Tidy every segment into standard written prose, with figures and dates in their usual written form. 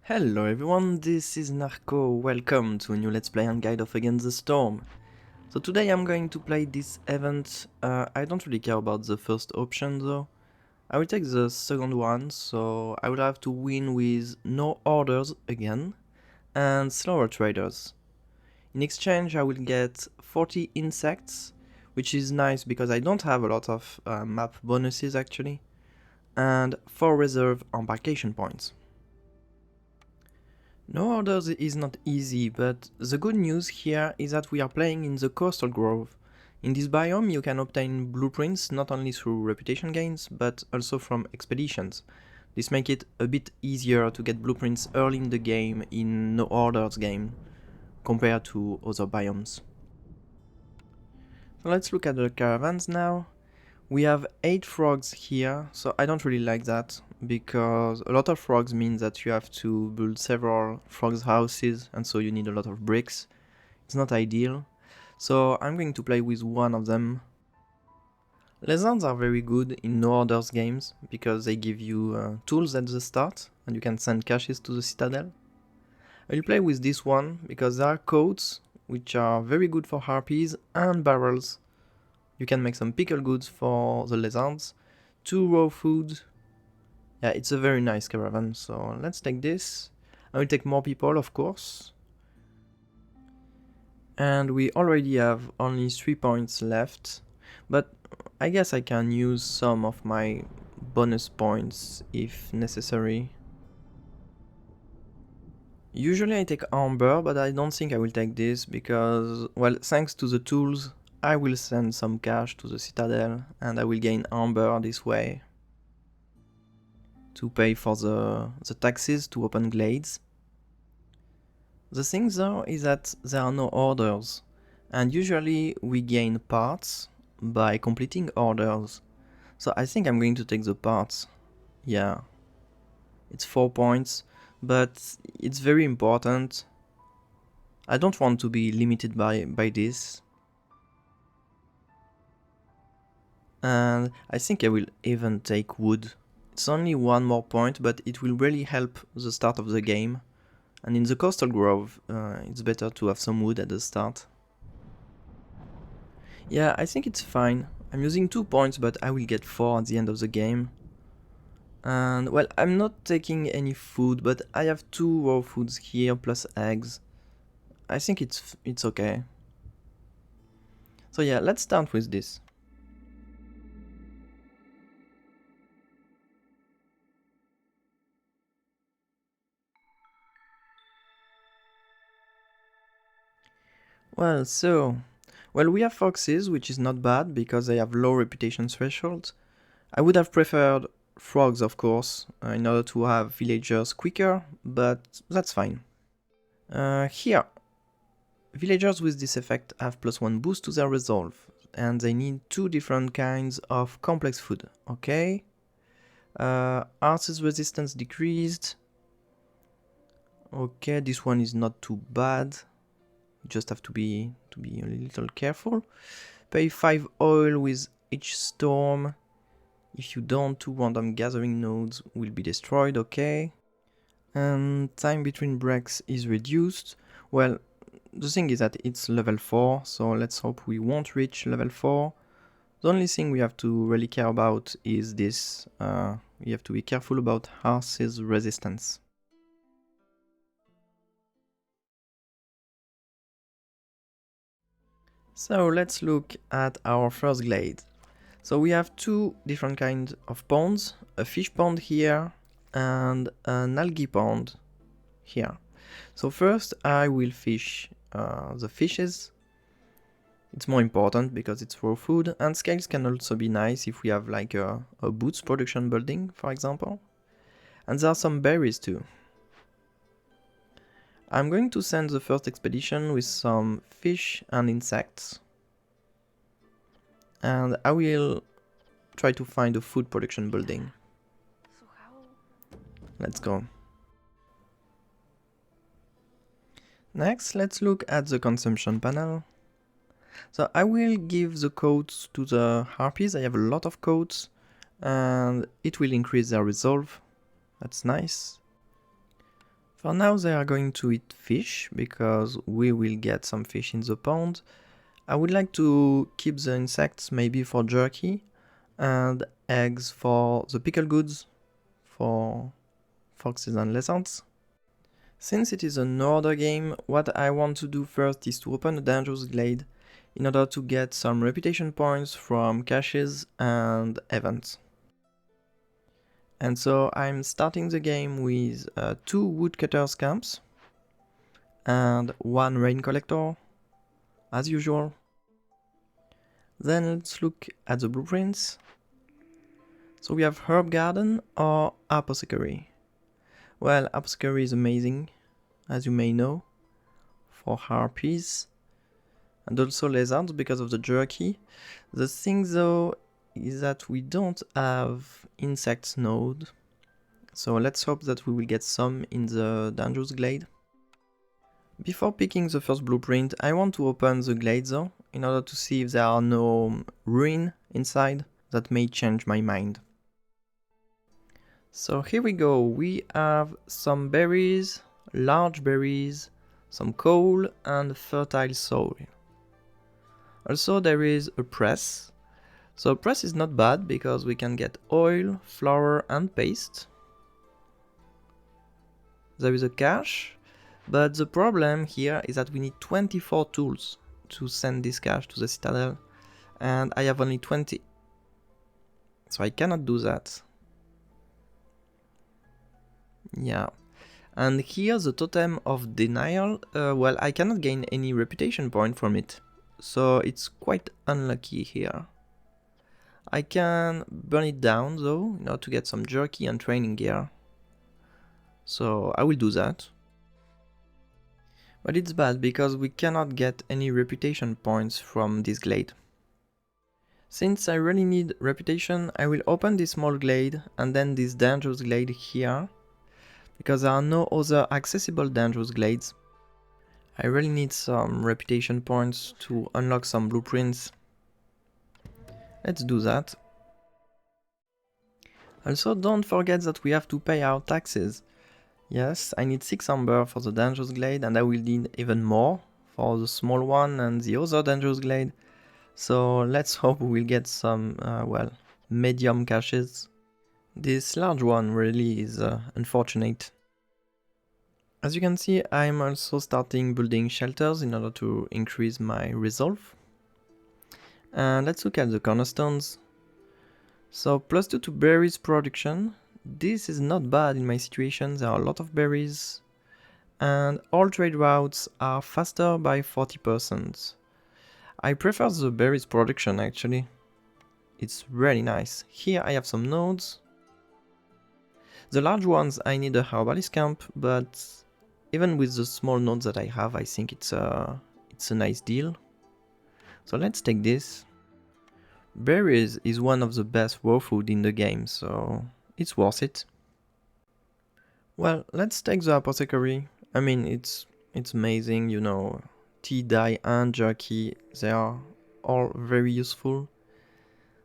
Hello everyone, this is Narco. Welcome to a new Let's Play and Guide of Against the Storm. So today I'm going to play this event. I don't really care about the first option though. I will take the second one, so I will have to win with no orders again and slower traders. In exchange I will get 40 insects, which is nice because I don't have a lot of map bonuses actually, and 4 reserve embarkation points. No orders is not easy, but the good news here is that we are playing in the coastal grove. In this biome you can obtain blueprints not only through reputation gains, but also from expeditions. This makes it a bit easier to get blueprints early in the game in no orders game, compared to other biomes. So let's look at the caravans now. We have 8 frogs here, so I don't really like that, because a lot of frogs means that you have to build several frogs houses, and so you need a lot of bricks. It's not ideal, so I'm going to play with one of them. Lizards are very good in no orders games, because they give you tools at the start, and you can send caches to the citadel. I'll play with this one, because there are coats, which are very good for harpies, and barrels. You can make some pickle goods for the lizards, 2 raw food. Yeah, it's a very nice caravan, so let's take this. I will take more people, of course. And we already have only 3 points left, but I guess I can use some of my bonus points if necessary. Usually I take amber, but I don't think I will take this because, well, thanks to the tools, I will send some cash to the citadel and I will gain amber this way to pay for the taxes to open glades. The thing though is that there are no orders, and usually we gain parts by completing orders. So I think I'm going to take the parts. Yeah, it's 4 points, but it's very important. I don't want to be limited by this. And I think I will even take wood. It's only 1 more point, but it will really help the start of the game. And in the coastal grove, it's better to have some wood at the start. Yeah, I think it's fine. I'm using 2 points, but I will get 4 at the end of the game. And, well, I'm not taking any food, but I have 2 raw foods here, plus eggs. I think it's okay. So yeah, let's start with this. Well, we have foxes, which is not bad because they have low reputation thresholds. I would have preferred frogs, of course, in order to have villagers quicker, but that's fine. Here, villagers with this effect have +1 boost to their resolve, and they need 2 different kinds of complex food, okay? Art's resistance decreased. Okay, this one is not too bad. You just have to be a little careful. Pay 5 oil with each storm. If you don't, 2 random gathering nodes will be destroyed, okay. And time between breaks is reduced. Well, the thing is that it's level 4, so let's hope we won't reach level 4. The only thing we have to really care about is this. We have to be careful about Art's resistance. So let's look at our first glade. So we have 2 different kinds of ponds, a fish pond here and an algae pond here. So first I will fish the fishes. It's more important because it's raw food, and scales can also be nice if we have like a boots production building, for example. And there are some berries too. I'm going to send the first expedition with some fish and insects. And I will try to find a food production building. Let's go. Next, let's look at the consumption panel. So I will give the coats to the harpies. I have a lot of coats, and it will increase their resolve. That's nice. For now they are going to eat fish, because we will get some fish in the pond. I would like to keep the insects maybe for jerky, and eggs for the pickle goods for foxes and lizards. Since it is an order game, what I want to do first is to open a dangerous glade in order to get some reputation points from caches and events. And so I'm starting the game with 2 woodcutter scamps and 1 rain collector, as usual. Then let's look at the blueprints. So we have herb garden or apothecary. Well, apothecary is amazing, as you may know, for harpies and also lizards because of the jerky. The thing though is that we don't have insects node, so let's hope that we will get some in the dangerous glade. Before picking the first blueprint, I want to open the glade though, in order to see if there are no ruin inside that may change my mind. So here we go, we have some berries, large berries, some coal and fertile soil. Also there is a press. So press is not bad because we can get oil, flour and paste. There is a cache, but the problem here is that we need 24 tools to send this cache to the citadel, and I have only 20. So I cannot do that. Yeah. And here the totem of denial, well, I cannot gain any reputation point from it. So it's quite unlucky here. I can burn it down though, in order to get some jerky and training gear. So I will do that. But it's bad because we cannot get any reputation points from this glade. Since I really need reputation, I will open this small glade and then this dangerous glade here, because there are no other accessible dangerous glades. I really need some reputation points to unlock some blueprints. Let's do that. Also, don't forget that we have to pay our taxes. Yes, I need 6 amber for the dangerous glade, and I will need even more for the small one and the other dangerous glade. So let's hope we will get some, well, medium caches. This large one really is unfortunate. As you can see, I'm also starting building shelters in order to increase my resolve. And let's look at the cornerstones. So +2 to berries production. This is not bad in my situation, there are a lot of berries. And all trade routes are faster by 40%. I prefer the berries production actually. It's really nice. Here I have some nodes. The large ones I need a herbalist camp, but even with the small nodes that I have, I think it's a nice deal. So let's take this. Berries is one of the best raw food in the game, so it's worth it. Well, let's take the apothecary. I mean, it's amazing, you know, tea, dye and jerky, they are all very useful.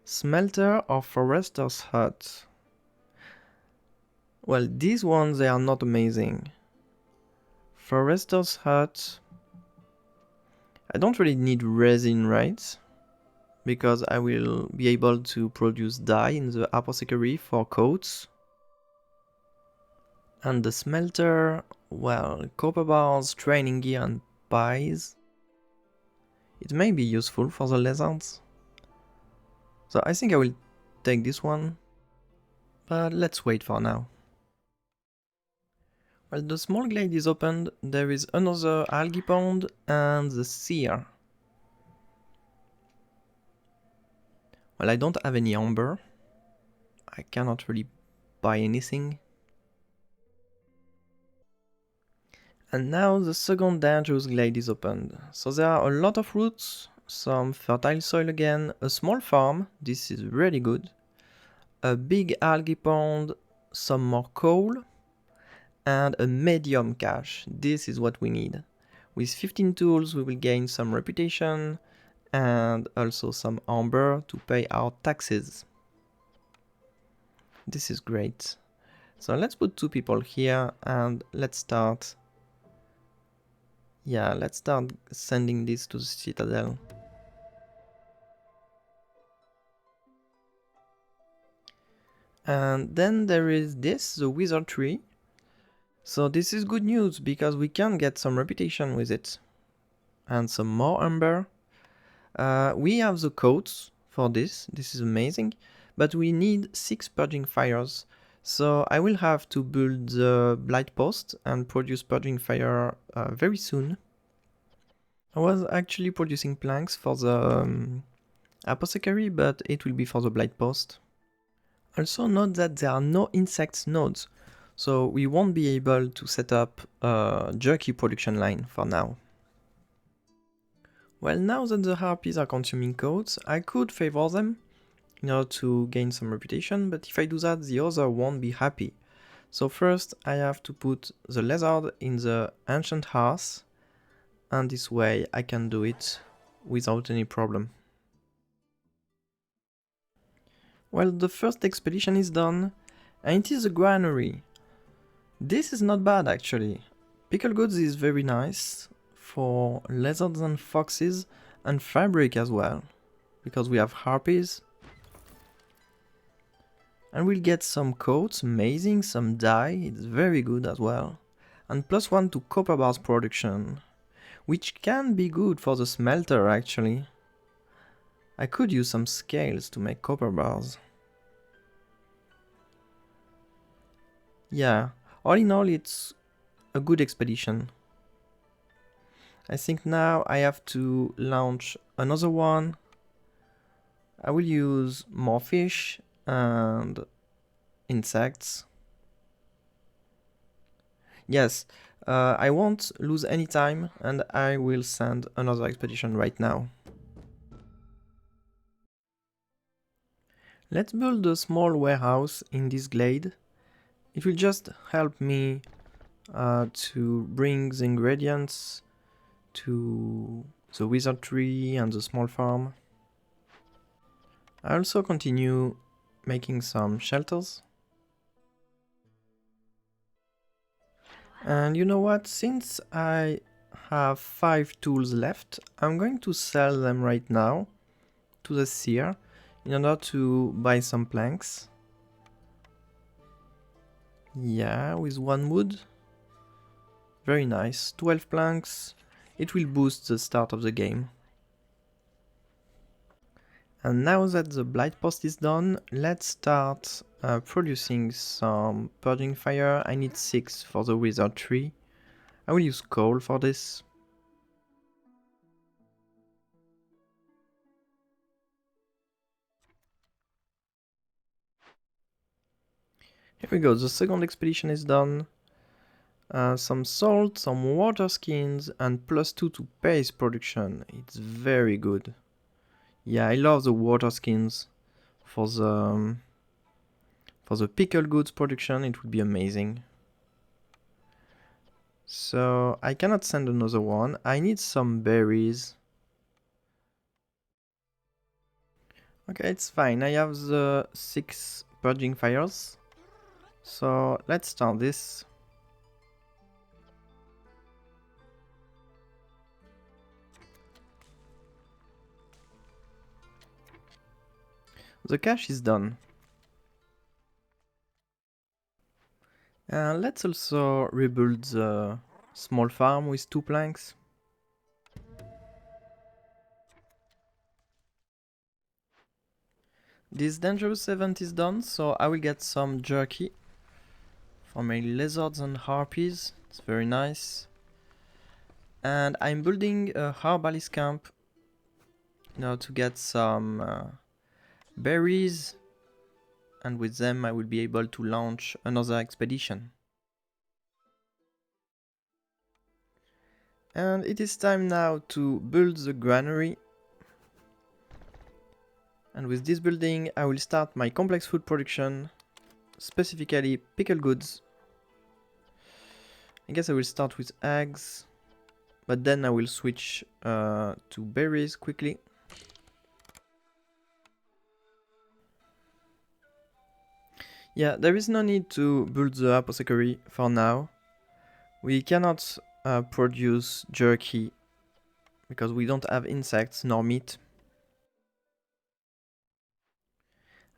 Smelter or forester's hut. Well, these ones, they are not amazing. Forester's hut, I don't really need resin, right? Because I will be able to produce dye in the apothecary for coats. And the smelter, well, copper bars, training gear and pies. It may be useful for the lizards. So I think I will take this one, but let's wait for now. Well, the small glade is opened, there is another algae pond and the seer. Well, I don't have any amber. I cannot really buy anything. And now the second dangerous glade is opened. So there are a lot of roots, some fertile soil again, a small farm, this is really good, a big algae pond, some more coal, and a medium cache. This is what we need. With 15 tools we will gain some reputation and also some amber to pay our taxes. This is great. So let's put 2 people here and let's start. Yeah, let's start sending this to the citadel. And then there is this, the wizard tree. So this is good news because we can get some reputation with it. And some more umber. We have the coats for this is amazing. But we need 6 purging fires. So I will have to build the blight post and produce purging fire very soon. I was actually producing planks for the apothecary, but it will be for the blight post. Also note that there are no insects nodes, so we won't be able to set up a jerky production line for now. Well, now that the harpies are consuming coats, I could favor them in order to gain some reputation, but if I do that, the other won't be happy. So first I have to put the lizard in the ancient hearth, and this way I can do it without any problem. Well, the first expedition is done, and it is a granary. This is not bad actually. Pickle goods is very nice for lizards and foxes, and fabric as well, because we have harpies. And we'll get some coats, amazing, some dye, it's very good as well. And +1 to copper bars production, which can be good for the smelter actually. I could use some scales to make copper bars. Yeah, all in all it's a good expedition. I think now I have to launch another one. I will use more fish and insects. Yes, I won't lose any time and I will send another expedition right now. Let's build a small warehouse in this glade. It will just help me to bring the ingredients to the wizard tree and the small farm. I also continue making some shelters. And you know what, since I have 5 tools left, I'm going to sell them right now to the seer in order to buy some planks. Yeah, with 1 wood. Very nice, 12 planks. It will boost the start of the game. And now that the blight post is done, let's start producing some purging fire. I need 6 for the wizard tree. I will use coal for this. Here we go, the second expedition is done. Some salt, some water skins, and +2 to paste production. It's very good. Yeah, I love the water skins for the pickle goods production. It would be amazing. So I cannot send another one. I need some berries. Okay, it's fine. I have the 6 purging fires. So let's start this. The cache is done. Let's also rebuild the small farm with 2 planks. This dangerous event is done, so I will get some jerky for my lizards and harpies. It's very nice. And I'm building a herbalist camp in order to get some berries, and with them I will be able to launch another expedition. And it is time now to build the granary. And with this building I will start my complex food production, specifically pickle goods. I guess I will start with eggs, but then I will switch to berries quickly. Yeah, there is no need to build the apothecary for now. We cannot produce jerky because we don't have insects nor meat.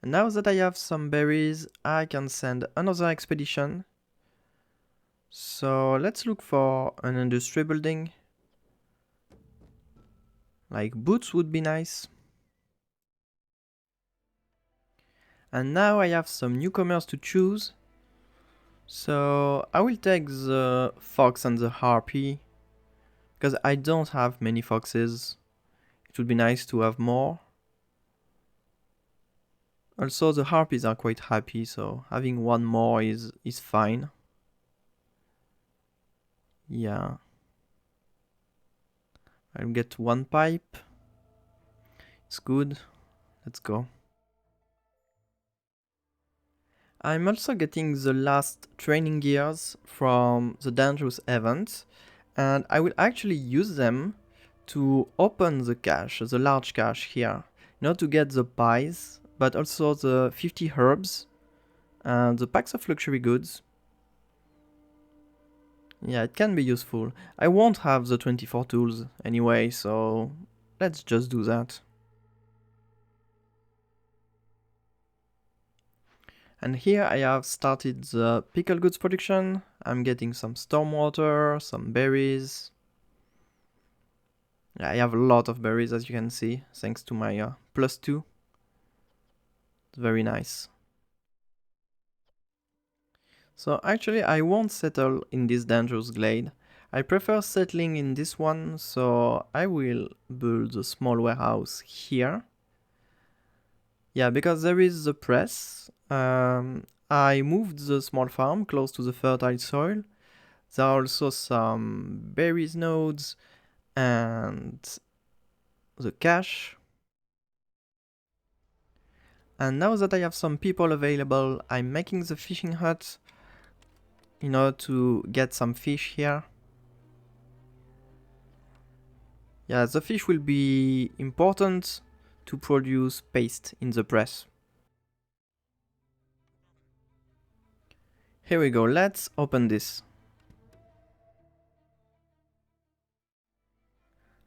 And now that I have some berries, I can send another expedition. So let's look for an industry building. Like boots would be nice. And now I have some newcomers to choose. So I will take the fox and the harpy, because I don't have many foxes. It would be nice to have more. Also the harpies are quite happy, so having one more is fine. Yeah. I'll get one pipe. It's good. Let's go. I'm also getting the last training gears from the dangerous event, and I will actually use them to open the cache, the large cache here, not to get the pies, but also the 50 herbs and the packs of luxury goods. Yeah, it can be useful. I won't have the 24 tools anyway, so let's just do that. And here I have started the pickle goods production. I'm getting some stormwater, some berries. I have a lot of berries, as you can see, thanks to my +2. It's very nice. So actually I won't settle in this dangerous glade. I prefer settling in this one, so I will build a small warehouse here. Yeah, because there is the press. I moved the small farm close to the fertile soil. There are also some berries nodes and the cache. And now that I have some people available, I'm making the fishing hut in order to get some fish here. Yeah, the fish will be important to produce paste in the press. Here we go, let's open this.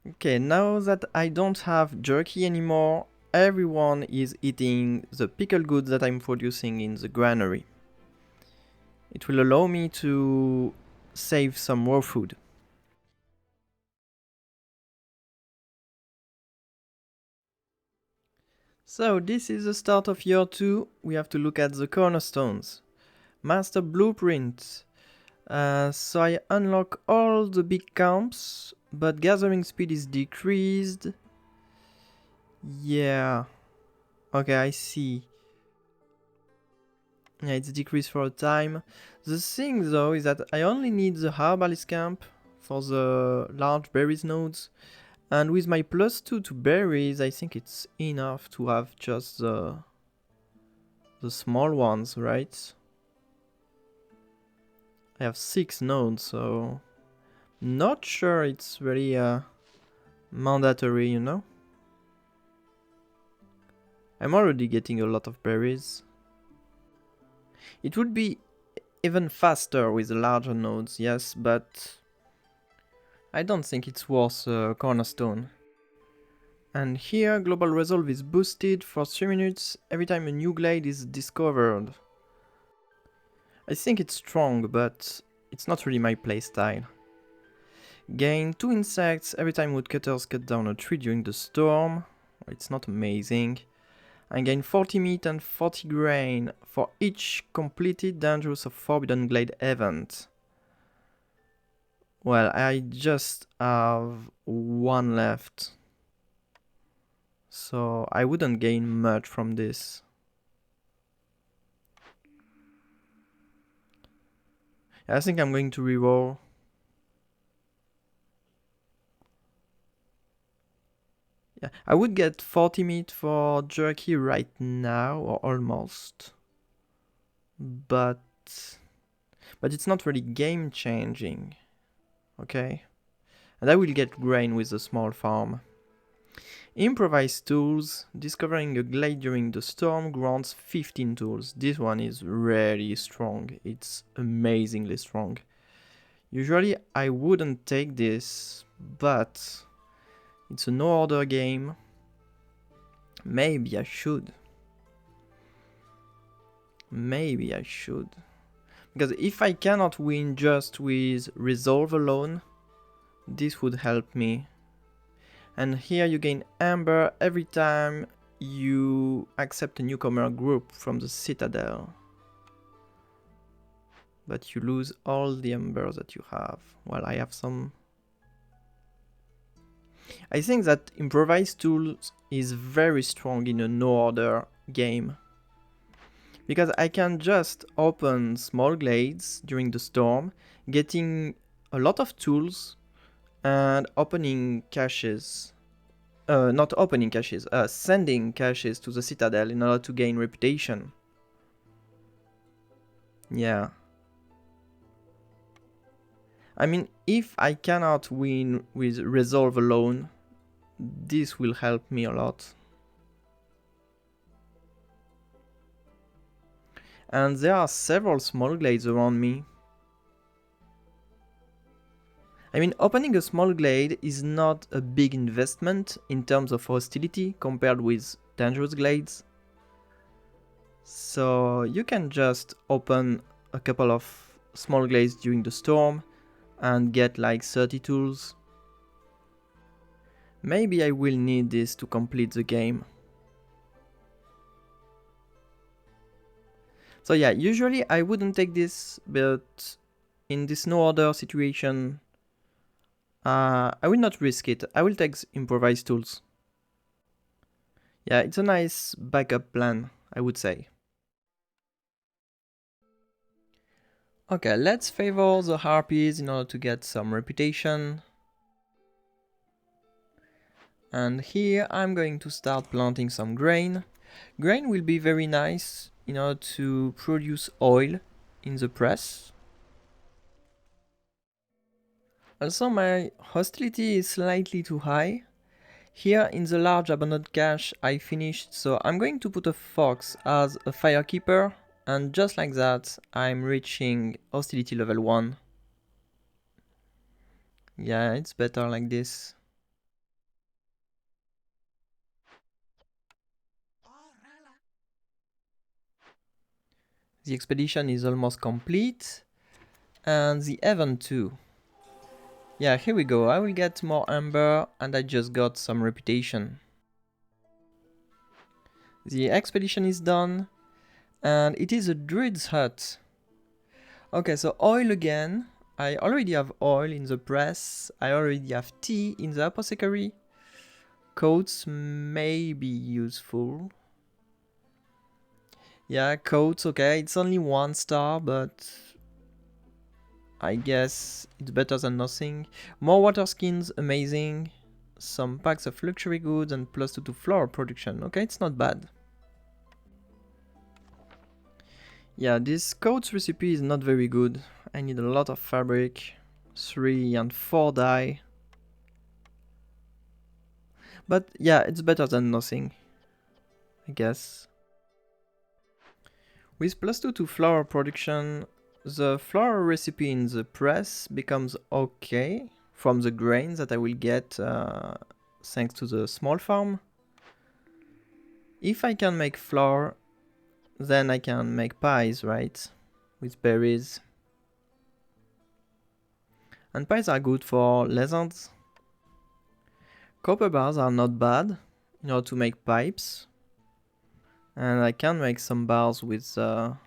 Okay, now that I don't have jerky anymore, everyone is eating the pickled goods that I'm producing in the granary. It will allow me to save some raw food. So this is the start of year 2, we have to look at the cornerstones. Master blueprint. So I unlock all the big camps, but gathering speed is decreased. Yeah. Okay, I see. Yeah, it's decreased for a time. The thing though is that I only need the herbalist camp for the large berries nodes. And with my +2 to berries, I think it's enough to have just the small ones, right? I have 6 nodes, so not sure it's really mandatory, you know? I'm already getting a lot of berries. It would be even faster with the larger nodes, yes, but I don't think it's worth Cornerstone. And here, Global Resolve is boosted for 3 minutes every time a new glade is discovered. I think it's strong, but it's not really my playstyle. Gain 2 insects every time woodcutters cut down a tree during the storm. It's not amazing. I gain 40 meat and 40 grain for each completed Dangerous or Forbidden Glade event. Well, I just have 1 left, so I wouldn't gain much from this. I think I'm going to reroll. Yeah, I would get 40 meat for jerky right now, or almost. But it's not really game changing. Okay? And I will get grain with the small farm. Improvised Tools, discovering a glade during the storm grants 15 tools. This one is really strong. It's amazingly strong. Usually I wouldn't take this, but it's a no order game. Maybe I should. Maybe I should. Because if I cannot win just with resolve alone, this would help me. And here you gain amber every time you accept a newcomer group from the citadel. But you lose all the amber that you have. Well, I have some. I think that Improvised Tools is very strong in a no-order game. Because I can just open small glades during the storm, getting a lot of tools, and opening caches. Not opening caches, sending caches to the citadel in order to gain reputation. Yeah. I mean, if I cannot win with resolve alone, this will help me a lot. And there are several small glades around me. I mean, opening a small glade is not a big investment in terms of hostility compared with dangerous glades. So you can just open a couple of small glades during the storm and get like 30 tools. Maybe I will need this to complete the game. So yeah, usually I wouldn't take this, but in this no order situation, I will not risk it. I will take Improvised Tools. Yeah, it's a nice backup plan, I would say. Okay, let's favor the harpies in order to get some reputation. And here I'm going to start planting some grain. Grain will be very nice in order to produce oil in the press. Also, my hostility is slightly too high. Here in the large abandoned cache I finished, so I'm going to put a fox as a firekeeper, and just like that I'm reaching hostility level 1. Yeah, it's better like this. The expedition is almost complete, and the event too. Yeah, here we go. I will get more amber, and I just got some reputation. The expedition is done, and it is a druid's hut. Okay, so oil again. I already have oil in the press. I already have tea in the apothecary. Coats may be useful. Yeah, coats, okay. It's only 1 star, but I guess it's better than nothing. More water skins, amazing. Some packs of luxury goods and +2 to flower production. Okay, it's not bad. Yeah, this coats recipe is not very good. I need a lot of fabric, 3 and 4 dye. But yeah, it's better than nothing, I guess. With +2 to flower production, the flower recipe in the press becomes okay from the grains that I will get thanks to the small farm. If I can make flour, then I can make pies, right? With berries. And pies are good for lizards. Copper bars are not bad in order to make pipes. And I can make some bars with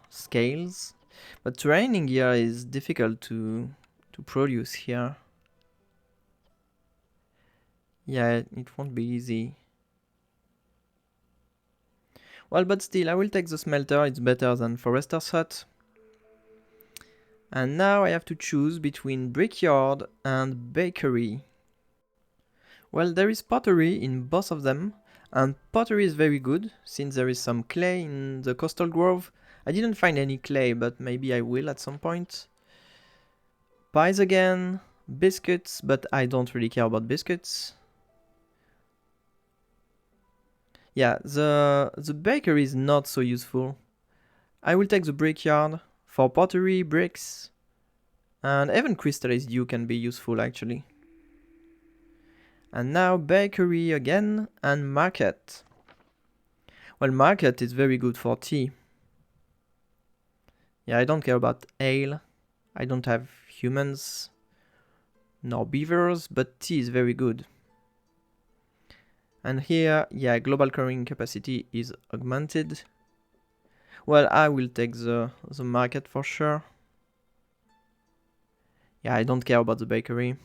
scales. But training here is difficult to produce here. Yeah, it won't be easy. Well, but still, I will take the smelter, it's better than Forester's Hut. And now I have to choose between Brickyard and Bakery. Well, there is pottery in both of them, and pottery is very good, since there is some clay in the coastal grove. I didn't find any clay, but maybe I will at some point. Pies again, biscuits, but I don't really care about biscuits. Yeah, the bakery is not so useful. I will take the brickyard for pottery, bricks, and even crystallized dew can be useful actually. And now bakery again and market. Well, market is very good for tea. Yeah, I don't care about ale. I don't have humans nor beavers, but tea is very good. And here, yeah, global carrying capacity is augmented. Well, I will take the market for sure. Yeah, I don't care about the bakery.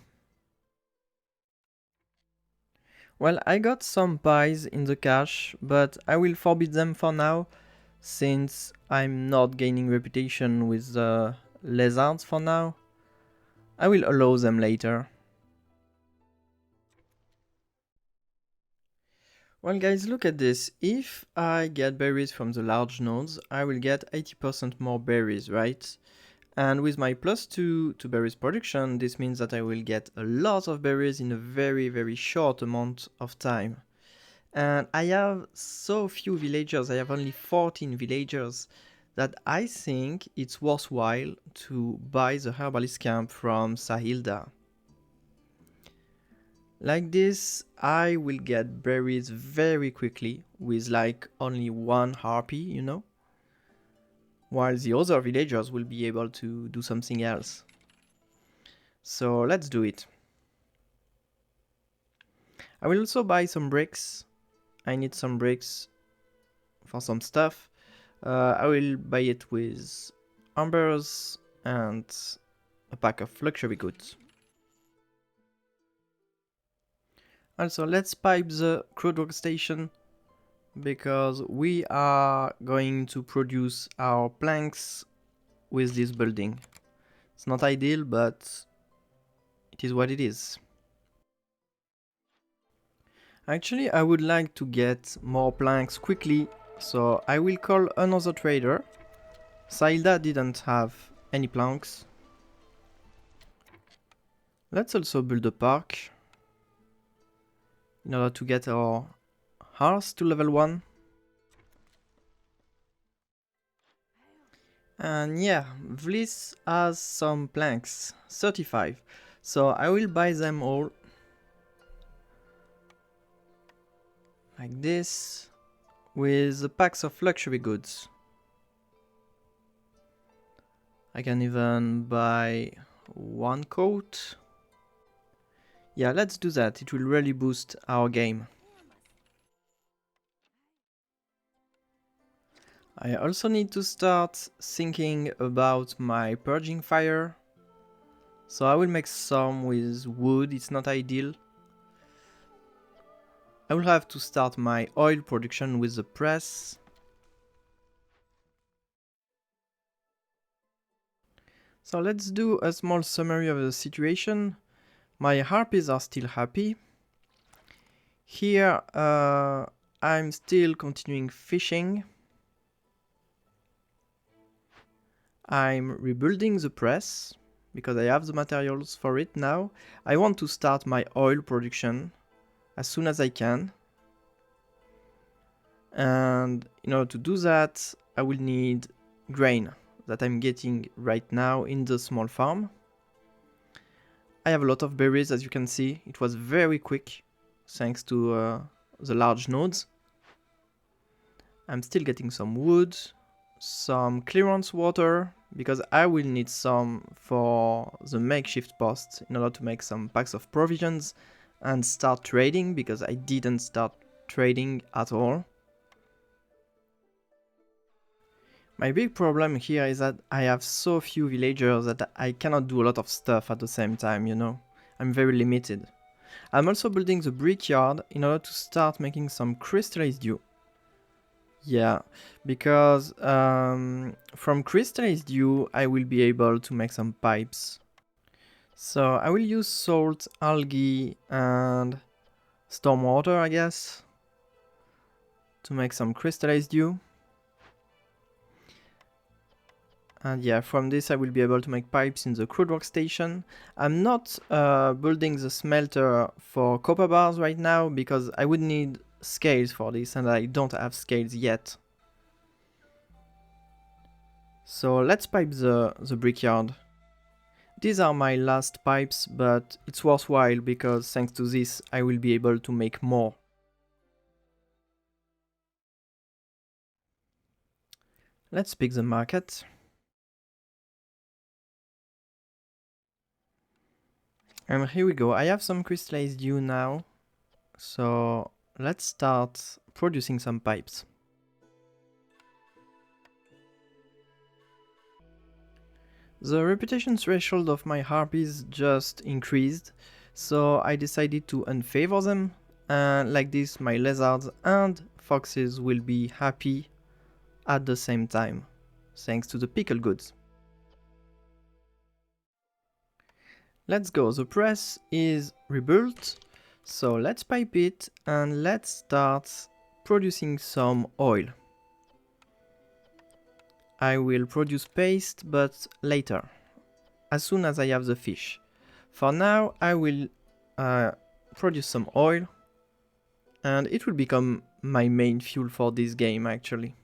Well, I got some pies in the cache, but I will forbid them for now, since I'm not gaining reputation with the lizards for now. I will allow them later. Well guys, look at this. If I get berries from the large nodes, I will get 80% more berries, right? And with my +2 to berries production, this means that I will get a lot of berries in a very short amount of time. And I have so few villagers, I have only 14 villagers, that I think it's worthwhile to buy the herbalist camp from Sahilda. Like this, I will get berries very quickly with like only one harpy, you know? While the other villagers will be able to do something else. So let's do it. I will also buy some bricks. I need some bricks for some stuff. I will buy it with ambers and a pack of luxury goods. Also, let's pipe the crude workstation because we are going to produce our planks with this building. It's not ideal, but it is what it is. Actually, I would like to get more planks quickly, so I will call another trader. Sailda didn't have any planks. Let's also build a park in order to get our horse to level 1. And yeah, Vliss has some planks, 35. So I will buy them all. Like this. With the packs of luxury goods. I can even buy one coat. Yeah, let's do that. It will really boost our game. I also need to start thinking about my purging fire. So I will make some with wood, it's not ideal. I will have to start my oil production with the press. So let's do a small summary of the situation. My harpies are still happy. Here I'm still continuing fishing. I'm rebuilding the press because I have the materials for it now. I want to start my oil production as soon as I can. And in order to do that, I will need grain that I'm getting right now in the small farm. I have a lot of berries, as you can see. It was very quick thanks to the large nodes. I'm still getting some wood, some clearance water, because I will need some for the makeshift post in order to make some packs of provisions and start trading, because I didn't start trading at all. My big problem here is that I have so few villagers that I cannot do a lot of stuff at the same time, you know. I'm very limited. I'm also building the brickyard in order to start making some crystallized dew. Yeah, because from crystallized dew I will be able to make some pipes. So I will use salt, algae and stormwater, I guess, to make some crystallized dew. And yeah, from this I will be able to make pipes in the crude workstation. I'm not building the smelter for copper bars right now because I would need scales for this, and I don't have scales yet. So let's pipe the brickyard. These are my last pipes, but it's worthwhile because thanks to this I will be able to make more. Let's pick the market. And here we go, I have some crystallized dew now, so let's start producing some pipes. The reputation threshold of my harpies just increased, so I decided to unfavor them, and like this my lizards and foxes will be happy at the same time, thanks to the pickle goods. Let's go, the press is rebuilt, so let's pipe it and let's start producing some oil. I will produce paste, but later, as soon as I have the fish. For now, I will produce some oil, and it will become my main fuel for this game actually.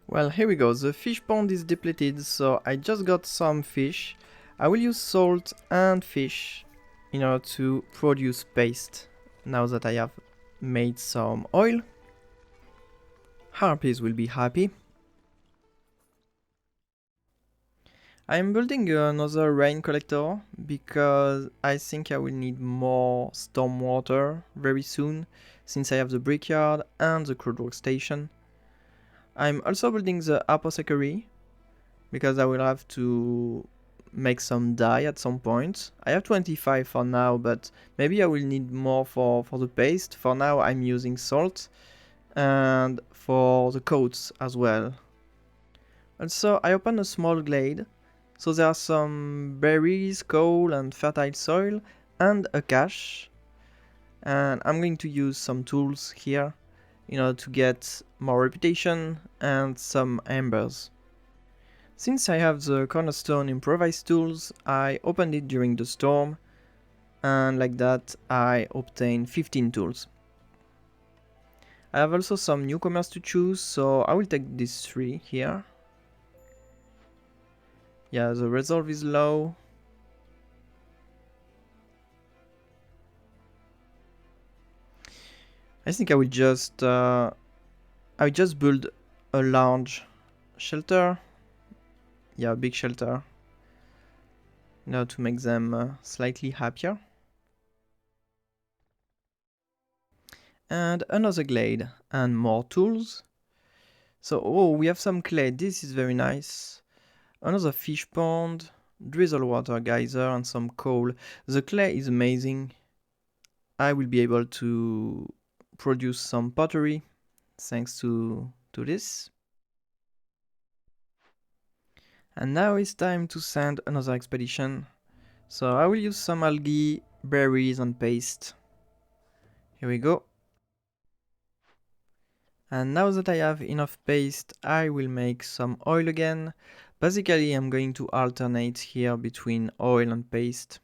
Well, here we go, the fish pond is depleted, so I just got some fish. I will use salt and fish in order to produce paste, now that I have made some oil. Harpies will be happy. I am building another rain collector because I think I will need more storm water very soon, since I have the brickyard and the crude work station. I'm also building the apothecary because I will have to make some dye at some point. I have 25 for now, but maybe I will need more for the paste. For now I'm using salt, and for the coats as well. Also, I opened a small glade, so there are some berries, coal and fertile soil, and a cache. And I'm going to use some tools here in order to get more reputation and some embers. Since I have the Cornerstone Improvised Tools, I opened it during the storm, and like that I obtained 15 tools. I have also some newcomers to choose, so I will take these 3 here. Yeah, the resolve is low. I think I will just build a large shelter. Yeah, a big shelter. Now to make them slightly happier. And another glade and more tools. So, oh, we have some clay. This is very nice. Another fish pond, drizzle water geyser, and some coal. The clay is amazing. I will be able to produce some pottery thanks to this. And now it's time to send another expedition. So I will use some algae, berries and paste. Here we go. And now that I have enough paste, I will make some oil again. Basically, I'm going to alternate here between oil and paste.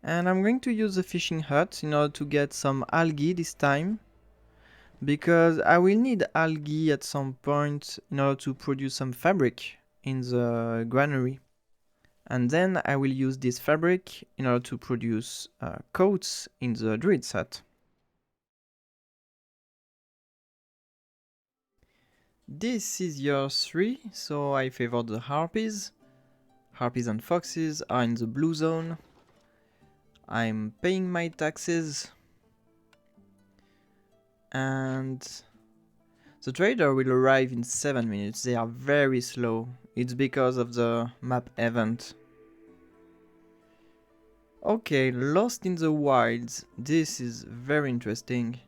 And I'm going to use the fishing hut in order to get some algae this time, because I will need algae at some point in order to produce some fabric in the granary. And then I will use this fabric in order to produce coats in the druid's hut. This is year 3, so I favor the harpies. Harpies and foxes are in the blue zone. I'm paying my taxes. And the trader will arrive in 7 minutes. They are very slow. It's because of the map event. Okay, Lost in the Wilds. This is very interesting.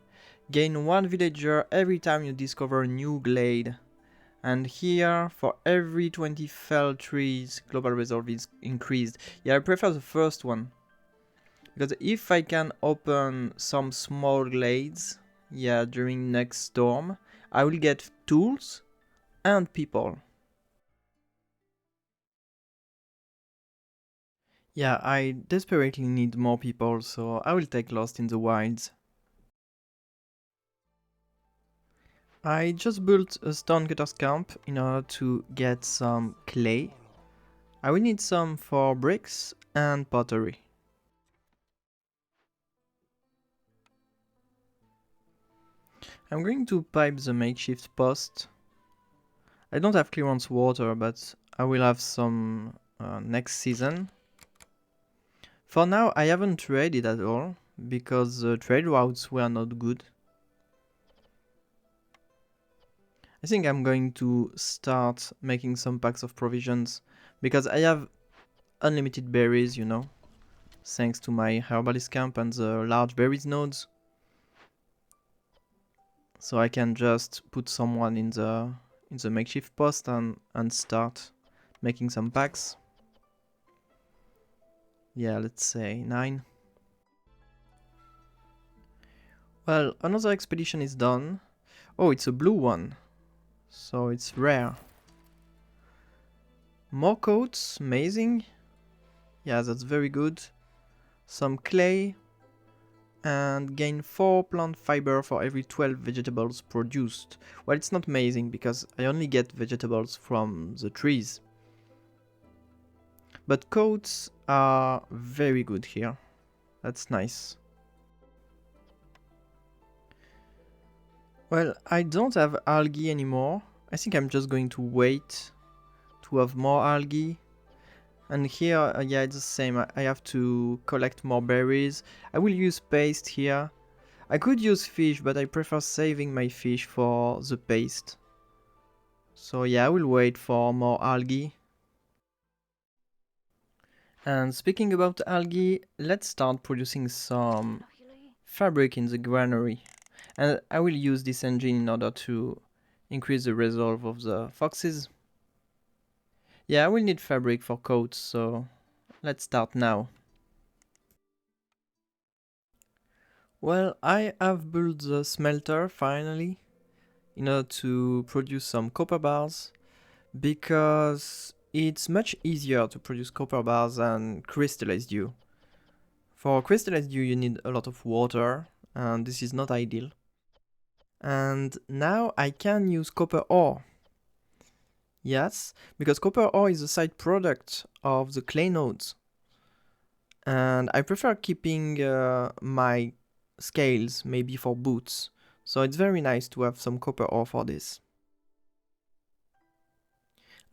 Gain 1 villager every time you discover a new glade. And here, for every 20 fell trees, global resolve is increased. Yeah, I prefer the first one. Because if I can open some small glades, yeah, during next storm, I will get tools and people. Yeah, I desperately need more people, so I will take Lost in the Wilds. I just built a stonecutter's camp in order to get some clay. I will need some for bricks and pottery. I'm going to pipe the makeshift post. I don't have clearance water, but I will have some next season. For now, I haven't traded at all, because the trade routes were not good. I think I'm going to start making some packs of provisions, because I have unlimited berries, you know, thanks to my herbalist camp and the large berries nodes. So I can just put someone in the makeshift post and start making some packs. Yeah, let's say 9. Well, another expedition is done. Oh, it's a blue one, so it's rare. More coats, amazing. Yeah, that's very good. Some clay, and gain 4 plant fiber for every 12 vegetables produced. Well, it's not amazing because I only get vegetables from the trees. But coats are very good here. That's nice. Well, I don't have algae anymore. I think I'm just going to wait to have more algae. And here, yeah, it's the same. I have to collect more berries. I will use paste here. I could use fish, but I prefer saving my fish for the paste. So yeah, I will wait for more algae. And speaking about algae, let's start producing some fabric in the granary. And I will use this engine in order to increase the resolve of the foxes. Yeah, I will need fabric for coats, so let's start now. Well, I have built the smelter finally in order to produce some copper bars, because it's much easier to produce copper bars than crystallized dew. For crystallized dew you need a lot of water, and this is not ideal. And now I can use copper ore. Yes, because copper ore is a side product of the clay nodes. And I prefer keeping my scales maybe for boots. So it's very nice to have some copper ore for this.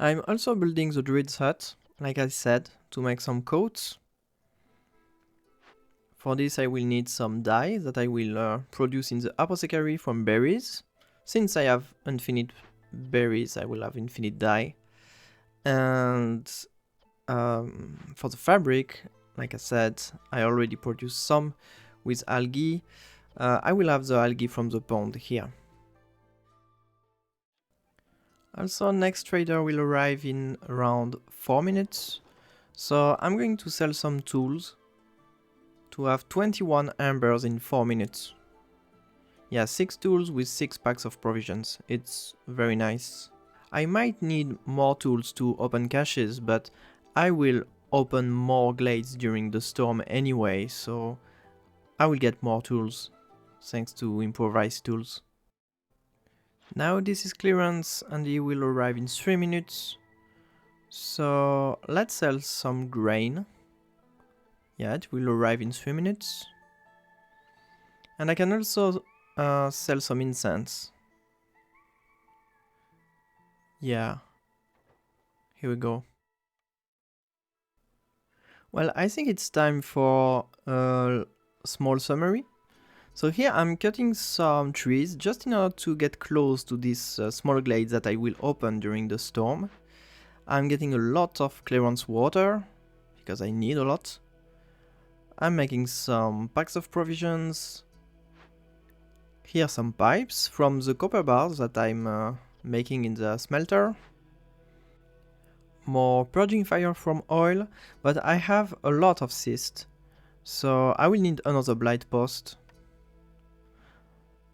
I'm also building the druid's hut, like I said, to make some coats. For this I will need some dye that I will produce in the apothecary from berries. Since I have infinite berries, I will have infinite dye. And for the fabric, like I said, I already produced some with algae. I will have the algae from the pond here. Also, next trader will arrive in around 4 minutes. So I'm going to sell some tools to have 21 ambers in 4 minutes. Yeah, 6 tools with 6 packs of provisions. It's very nice. I might need more tools to open caches, but I will open more glades during the storm anyway, so I will get more tools, thanks to Improvised Tools. Now this is clearance and he will arrive in 3 minutes. So let's sell some grain. Yeah, it will arrive in 3 minutes. And I can also sell some incense. Yeah, here we go. Well, I think it's time for a small summary. So here I'm cutting some trees just in order to get close to this small glade that I will open during the storm. I'm getting a lot of clearance water, because I need a lot. I'm making some packs of provisions. Here some pipes from the copper bars that I'm making in the smelter. More purging fire from oil, but I have a lot of cyst, so I will need another blight post.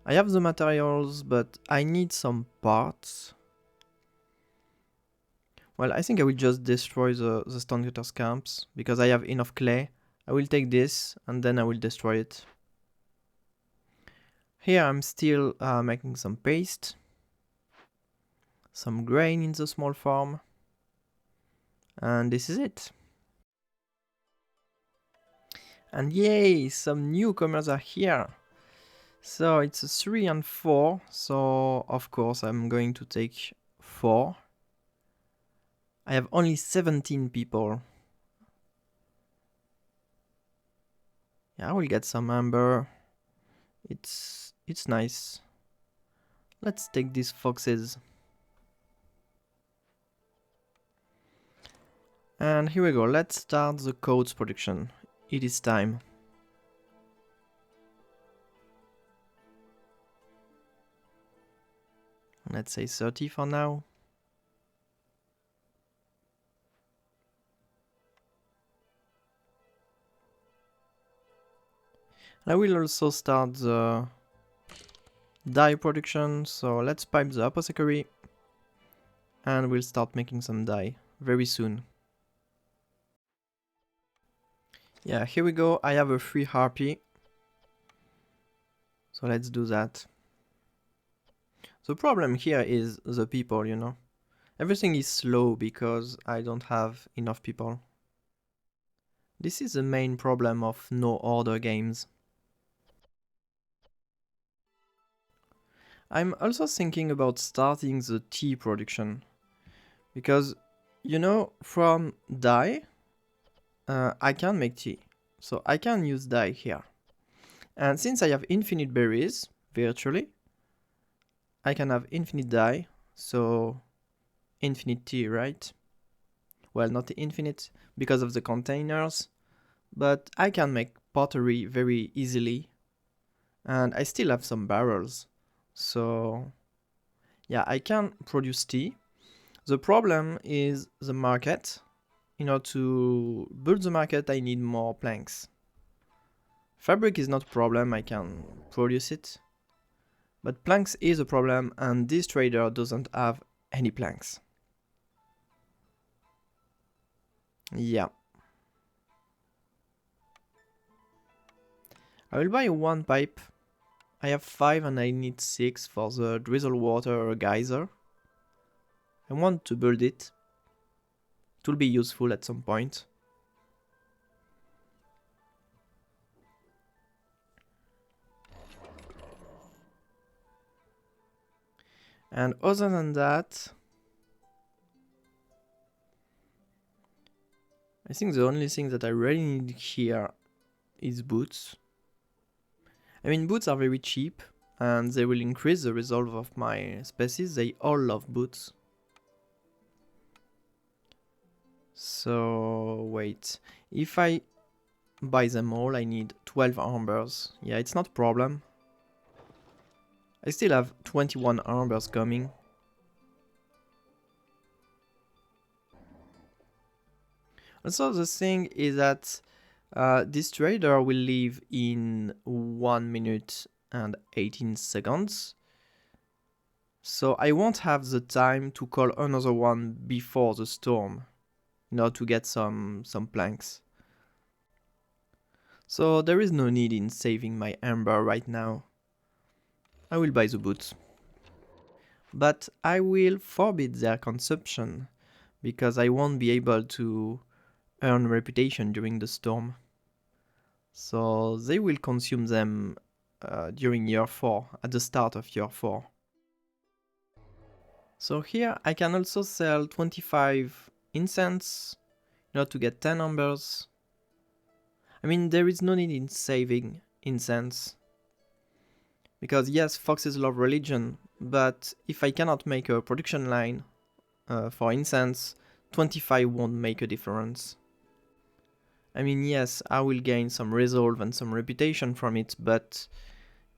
I have the materials, but I need some parts. Well, I think I will just destroy the Stonecutters camps, because I have enough clay. I will take this, and then I will destroy it. Here I'm still making some paste. Some grain in the small farm. And this is it. And yay, some newcomers are here. So it's a 3 and 4, so of course I'm going to take 4. I have only 17 people. Yeah, I will get some amber. It's nice. Let's take these foxes. And here we go, let's start the coats production. It is time. Let's say 30 for now. I will also start the dye production, so let's pipe the apothecary and we'll start making some dye very soon. Yeah, here we go, I have a free harpy, so let's do that. The problem here is the people, you know. Everything is slow because I don't have enough people. This is the main problem of no order games. I'm also thinking about starting the tea production. Because, you know, from dye, I can make tea. So I can use dye here. And since I have infinite berries, virtually, I can have infinite dye, so infinite tea, right? Well, not infinite because of the containers, but I can make pottery very easily. And I still have some barrels. So yeah, I can produce tea. The problem is the market. In order to build the market, I need more planks. Fabric is not a problem, I can produce it. But planks is a problem, and this trader doesn't have any planks. Yeah. I will buy one pipe. I have 5 and I need 6 for the drizzle water geyser. I want to build it. It will be useful at some point. And other than that, I think the only thing that I really need here is boots. I mean, boots are very cheap and they will increase the resolve of my species. They all love boots. So wait, if I buy them all, I need 12 ambers. Yeah, it's not a problem. I still have 21 ambers coming. Also, the thing is that this trader will leave in 1 minute and 18 seconds. So I won't have the time to call another one before the storm, in order to get some planks. So there is no need in saving my amber right now. I will buy the boots. But I will forbid their consumption, because I won't be able to earn reputation during the storm. So they will consume them during year 4, at the start of year 4. So here I can also sell 25 incense in order to get 10 ambers. I mean, there is no need in saving incense. Because yes, foxes love religion, but if I cannot make a production line for incense, 25 won't make a difference. I mean, yes, I will gain some resolve and some reputation from it, but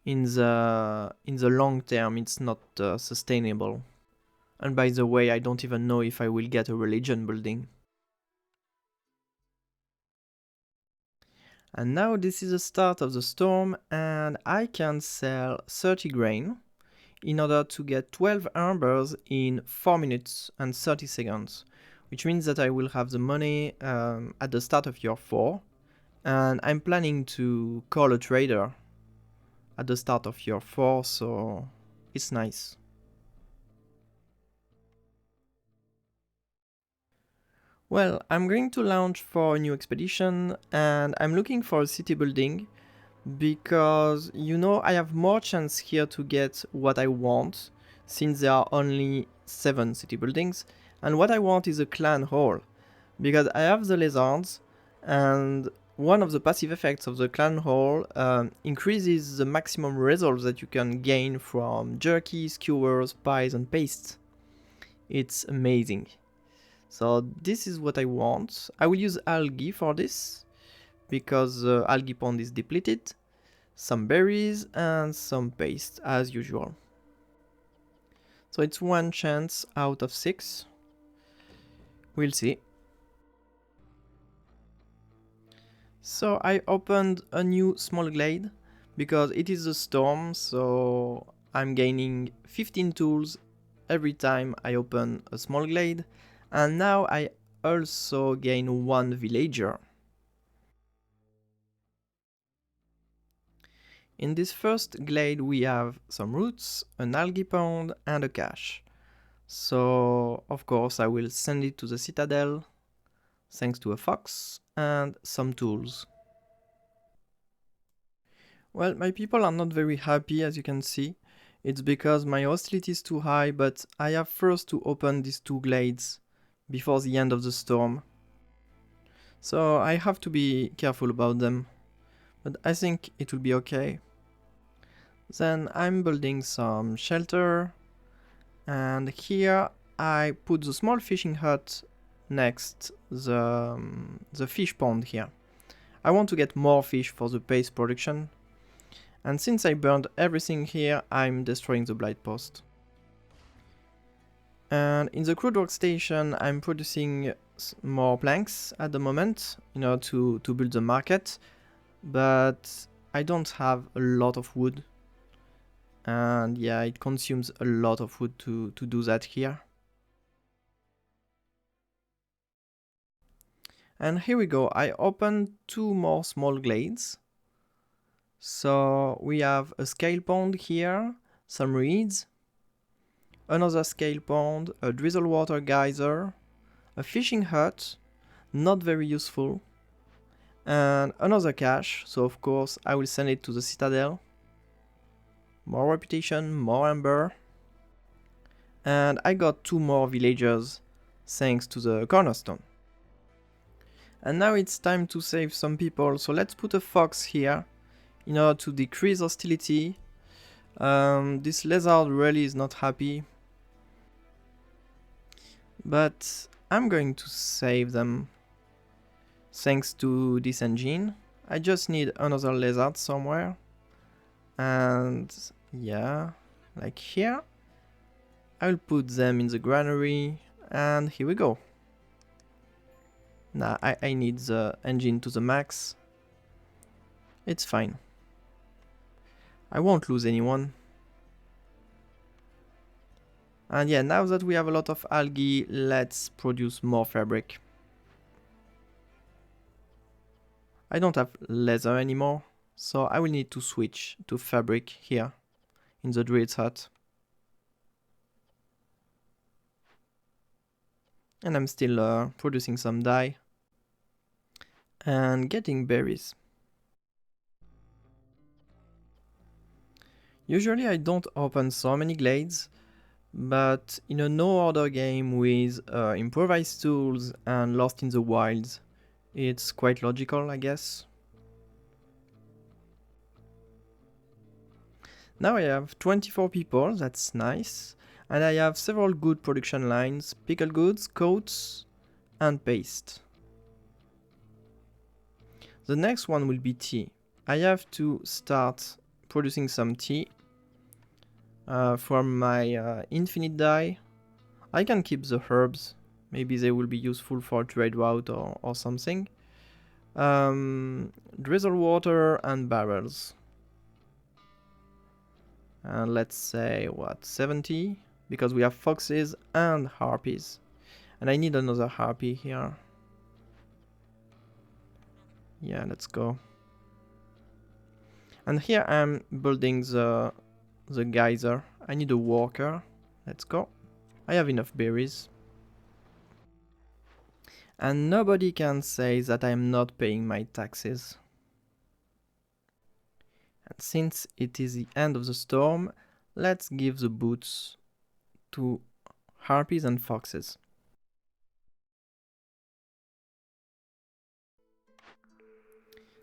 in the long term, it's not sustainable. And by the way, I don't even know if I will get a religion building. And now this is the start of the storm, and I can sell 30 grain in order to get 12 ambers in 4 minutes and 30 seconds, which means that I will have the money at the start of year 4, and I'm planning to call a trader at the start of year 4, so it's nice. Well, I'm going to launch for a new expedition, and I'm looking for a city building because, you know, I have more chance here to get what I want, since there are only 7 city buildings, and what I want is a clan hall, because I have the lizards, and one of the passive effects of the clan hall increases the maximum results that you can gain from jerky, skewers, pies, and pastes. It's amazing. So this is what I want. I will use algae for this, because the algae pond is depleted, some berries, and some paste as usual. So it's 1 chance out of 6. We'll see. So I opened a new small glade because it is a storm, so I'm gaining 15 tools every time I open a small glade, and now I also gain 1 villager. In this first glade we have some roots, an algae pond, and a cache. So of course I will send it to the citadel, thanks to a fox and some tools. Well, my people are not very happy, as you can see. It's because my hostility is too high, but I have first to open these 2 glades before the end of the storm. So I have to be careful about them, but I think it will be okay. Then I'm building some shelter, and here I put the small fishing hut next the fish pond here. I want to get more fish for the paste production, and since I burned everything here, I'm destroying the blight post. And in the crude workstation, I'm producing more planks at the moment in order to build the market, but I don't have a lot of wood. And yeah, it consumes a lot of wood to do that here. And here we go, I opened 2 more small glades. So we have a scale pond here, some reeds, another scale pond, a drizzle water geyser, a fishing hut, not very useful, and another cache, so of course I will send it to the citadel. More reputation, more amber. And I got 2 more villagers thanks to the Cornerstone. And now it's time to save some people, so let's put a fox here in order to decrease hostility. This lizard really is not happy, but I'm going to save them thanks to this engine. I just need another lizard somewhere, and yeah, like here. I'll put them in the granary, and here we go. Nah, I need the engine to the max. It's fine. I won't lose anyone. And yeah, now that we have a lot of algae, let's produce more fabric. I don't have leather anymore, so I will need to switch to fabric here in the druid's hut. And I'm still producing some dye and getting berries. Usually I don't open so many glades, but in a no-order game with Improvised Tools and Lost in the Wilds, it's quite logical, I guess. Now I have 24 people, that's nice, and I have several good production lines, pickle goods, coats, and paste. The next one will be tea. I have to start producing some tea from my infinite dye. I can keep the herbs, maybe they will be useful for trade route or something. Drizzle water and barrels. And let's say, what, 70? Because we have foxes and harpies. And I need another harpy here. Yeah, let's go. And here I'm building the geyser. I need a worker. Let's go. I have enough berries. And nobody can say that I am not paying my taxes. And since it is the end of the storm, let's give the boots to harpies and foxes.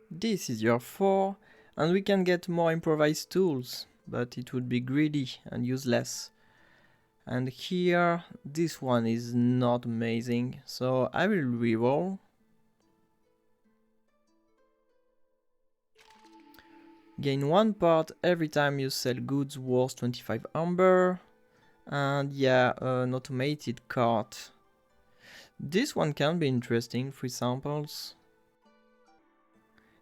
This is your 4, and we can get more improvised tools, but it would be greedy and useless. And here, this one is not amazing, so I will reroll. Gain 1 part every time you sell goods worth 25 amber. And yeah, an automated cart. This one can be interesting, 3 samples.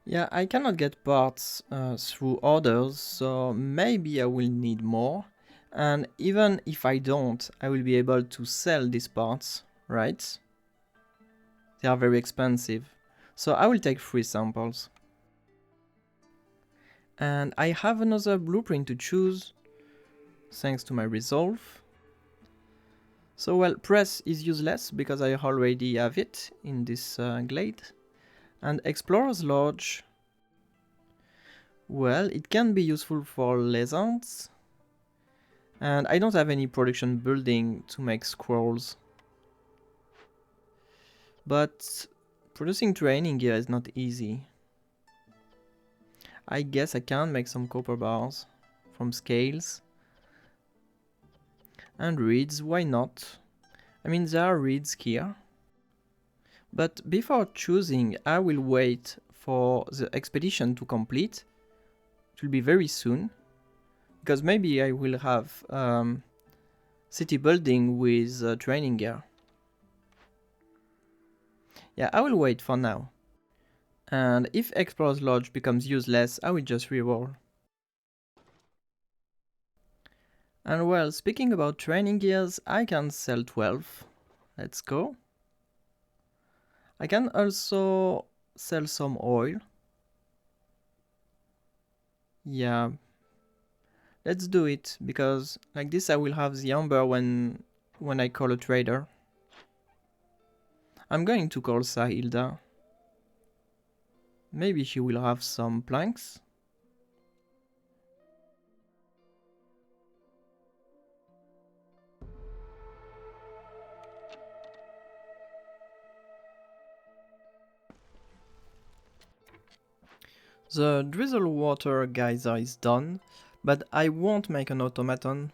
Yeah, I cannot get parts through orders, so maybe I will need more. And even if I don't, I will be able to sell these parts, right? They are very expensive. So I will take 3 samples. And I have another blueprint to choose, thanks to my resolve. So well, press is useless because I already have it in this glade. And Explorer's Lodge, well, it can be useful for lizards. And I don't have any production building to make scrolls. But producing training gear is not easy. I guess I can make some copper bars from scales. And reeds, why not? I mean, there are reeds here. But before choosing, I will wait for the expedition to complete. It will be very soon. Because maybe I will have city building with training gear. Yeah, I will wait for now. And if Explorer's Lodge becomes useless, I will just reroll. And well, speaking about training gears, I can sell 12. Let's go. I can also sell some oil. Yeah. Let's do it, because like this I will have the amber when I call a trader. I'm going to call Sahilda. Maybe she will have some planks. The drizzle water geyser is done, but I won't make an automaton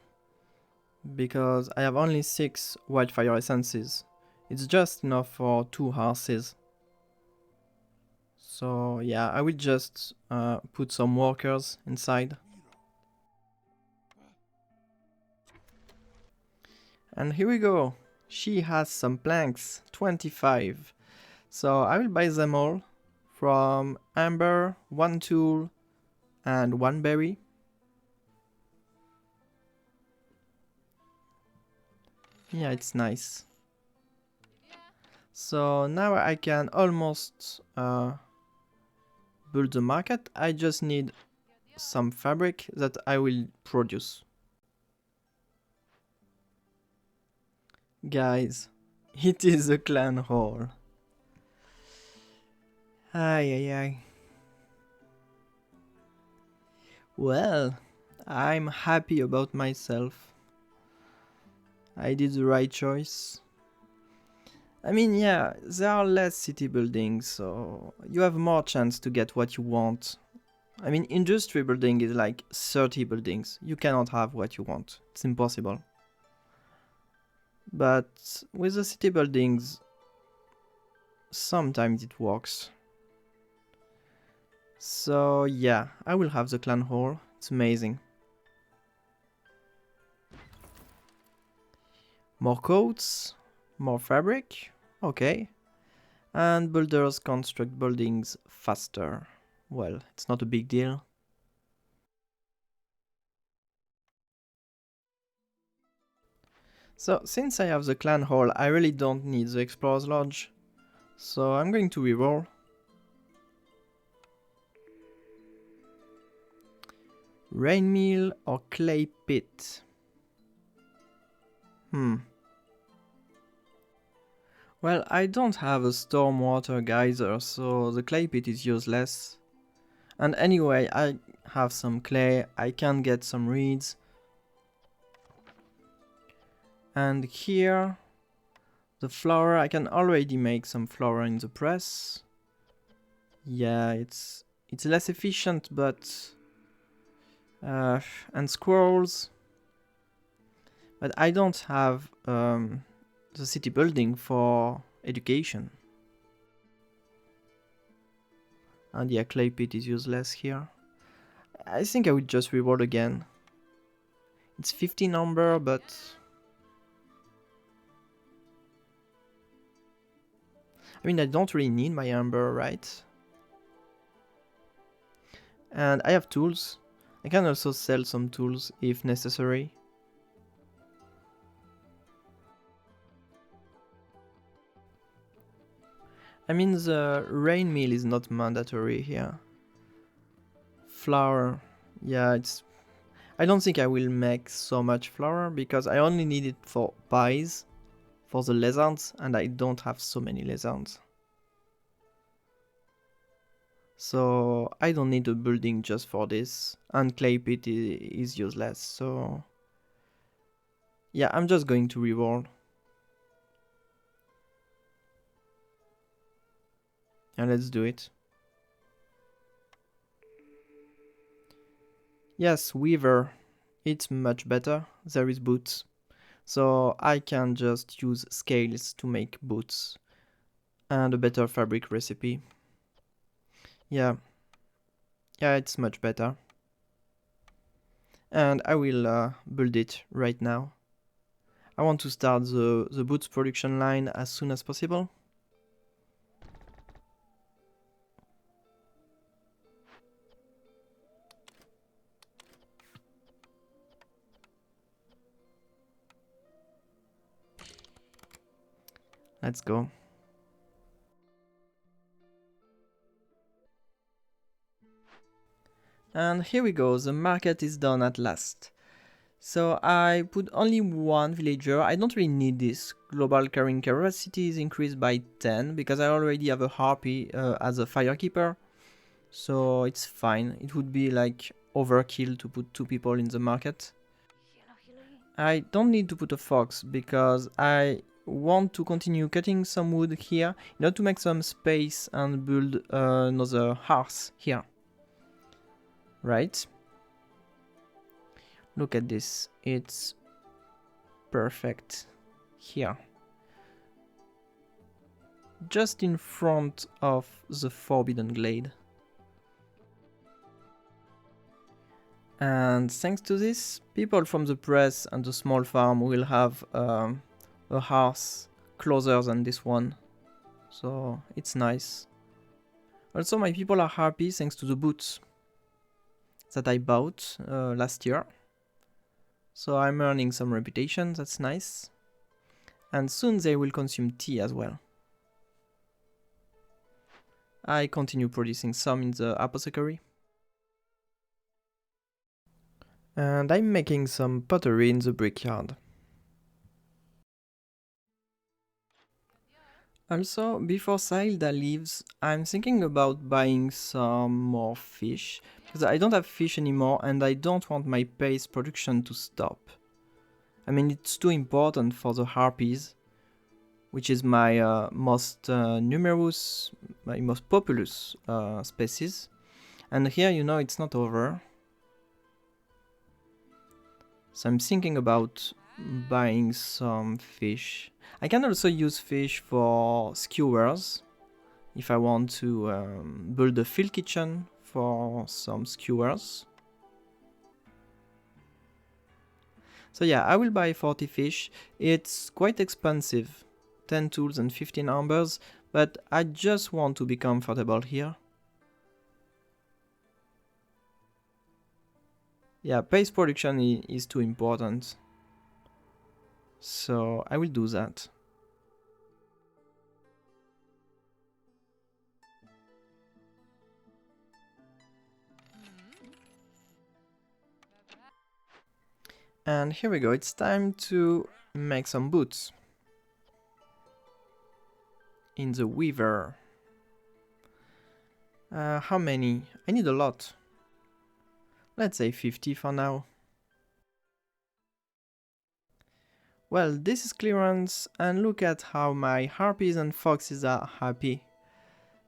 because I have only 6 wildfire essences. It's just enough for 2 horses. So yeah, I will just put some workers inside. And here we go. She has some planks, 25. So I will buy them all from amber, 1 tool and 1 berry. Yeah, it's nice. So now I can almost build the market. I just need some fabric that I will produce. Guys, it is a clan hall. Ay ay ay. Well, I'm happy about myself. I did the right choice. I mean, yeah, there are less city buildings, so you have more chance to get what you want. I mean, industry building is like 30 buildings. You cannot have what you want. It's impossible. But with the city buildings, sometimes it works. So yeah, I will have the clan hall. It's amazing. More coats, more fabric, okay. And builders construct buildings faster. Well, it's not a big deal. So, since I have the clan hall, I really don't need the explorer's lodge. So I'm going to reroll. Rain mill or clay pit? Well, I don't have a stormwater geyser, so the clay pit is useless. And anyway, I have some clay, I can get some reeds. And here, the flour, I can already make some flour in the press. Yeah, it's less efficient, but... and squirrels. But I don't have the city building for education. And yeah, clay pit is useless here. I think I would just reroll again. It's 50 number, but... I mean, I don't really need my amber, right? And I have tools. I can also sell some tools if necessary. I mean, the rain mill is not mandatory here. Flour, yeah, it's... I don't think I will make so much flour because I only need it for pies, for the lizards, and I don't have so many lizards. So I don't need a building just for this, and clay pit is useless, so... Yeah, I'm just going to reroll. And let's do it. Yes, weaver. It's much better. There is boots. So I can just use scales to make boots. And a better fabric recipe. Yeah. Yeah, it's much better. And I will build it right now. I want to start the boots production line as soon as possible. Let's go. And here we go, the market is done at last. So I put only one villager. I don't really need this. Global carrying capacity is increased by 10 because I already have a harpy as a firekeeper. So it's fine. It would be like overkill to put 2 people in the market. I don't need to put a fox because I want to continue cutting some wood here in order to make some space and build another house here. Right? Look at this. It's perfect here. Just in front of the Forbidden Glade. And thanks to this, people from the press and the small farm will have a house closer than this one. So it's nice. Also, my people are happy thanks to the boots that I bought last year. So I'm earning some reputation, that's nice. And soon they will consume tea as well. I continue producing some in the apothecary. And I'm making some pottery in the brickyard. Also, before Sailda leaves, I'm thinking about buying some more fish, because I don't have fish anymore and I don't want my paste production to stop. I mean, it's too important for the harpies, which is my most numerous, my most populous species. And here, you know, it's not over. So I'm thinking about buying some fish. I can also use fish for skewers if I want to build a field kitchen for some skewers. So yeah, I will buy 40 fish. It's quite expensive, 10 tools and 15 ambers, but I just want to be comfortable here. Yeah, paste production is too important. So I will do that. And here we go, it's time to make some boots. In the weaver. How many? I need a lot. Let's say 50 for now. Well, this is clearance, and look at how my harpies and foxes are happy.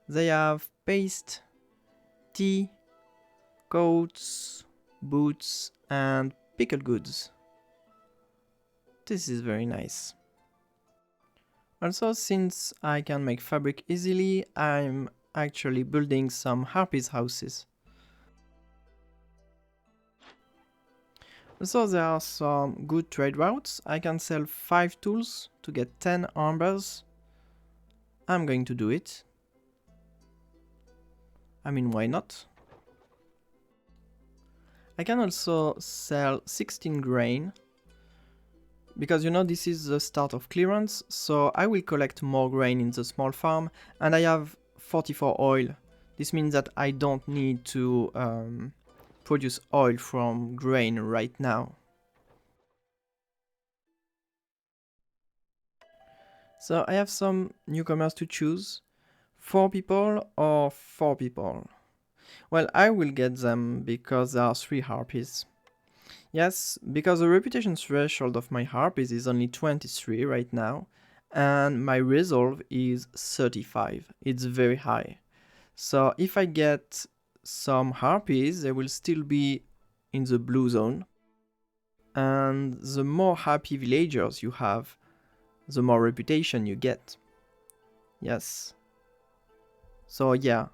They have paste, tea, coats, boots, and pickled goods. This is very nice. Also, since I can make fabric easily, I'm actually building some harpies houses. So there are some good trade routes. I can sell 5 tools to get 10 armbars. I'm going to do it. I mean, why not? I can also sell 16 grain. Because you know this is the start of clearance, so I will collect more grain in the small farm, and I have 44 oil. This means that I don't need to produce oil from grain right now. So I have some newcomers to choose. 4 people or 4 people? Well, I will get them because there are 3 harpies. Yes, because the reputation threshold of my harpies is only 23 right now, and my resolve is 35. It's very high. So if I get some harpies, they will still be in the blue zone. And the more happy villagers you have, the more reputation you get. Yes. So yeah,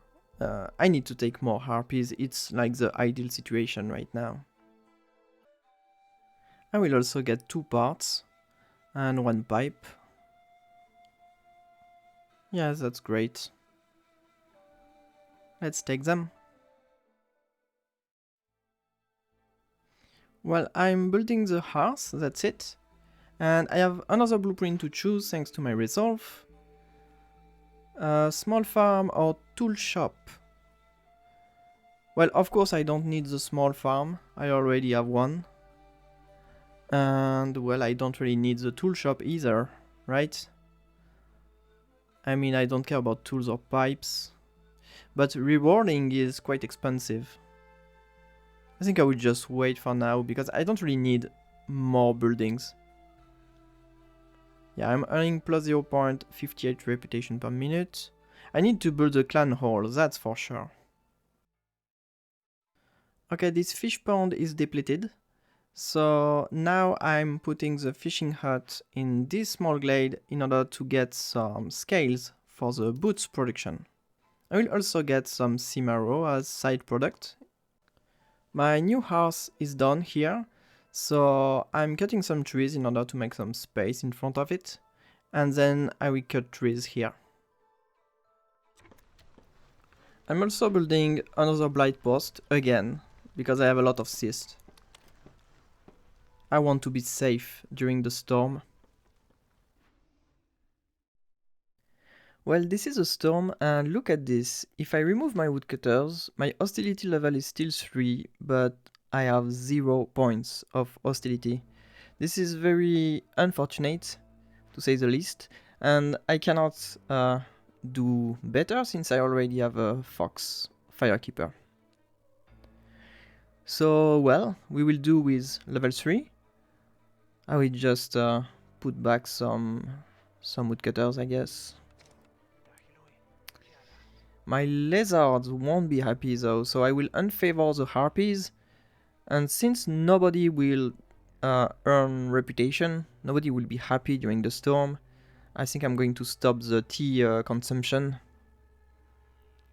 I need to take more harpies. It's like the ideal situation right now. I will also get 2 parts and 1 pipe. Yes, that's great. Let's take them. Well, I'm building the hearth, that's it. And I have another blueprint to choose thanks to my resolve. Small farm or tool shop. Well, of course I don't need the small farm, I already have one. And well, I don't really need the tool shop either, right? I mean, I don't care about tools or pipes. But rewarding is quite expensive. I think I will just wait for now because I don't really need more buildings. Yeah, I'm earning plus 0.58 reputation per minute. I need to build a clan hall, that's for sure. Okay, this fish pond is depleted. So now I'm putting the fishing hut in this small glade in order to get some scales for the boots production. I will also get some Cimaro as side product. My new house is done here, so I'm cutting some trees in order to make some space in front of it, and then I will cut trees here. I'm also building another blight post again, because I have a lot of cyst. I want to be safe during the storm. Well, this is a storm, and look at this. If I remove my woodcutters, my hostility level is still 3, but I have 0 points of hostility. This is very unfortunate, to say the least, and I cannot do better since I already have a fox firekeeper. So, well, we will do with level 3. I will just put back some woodcutters, I guess. My lizards won't be happy though, so I will unfavor the harpies. And since nobody will earn reputation, nobody will be happy during the storm, I think I'm going to stop the tea consumption.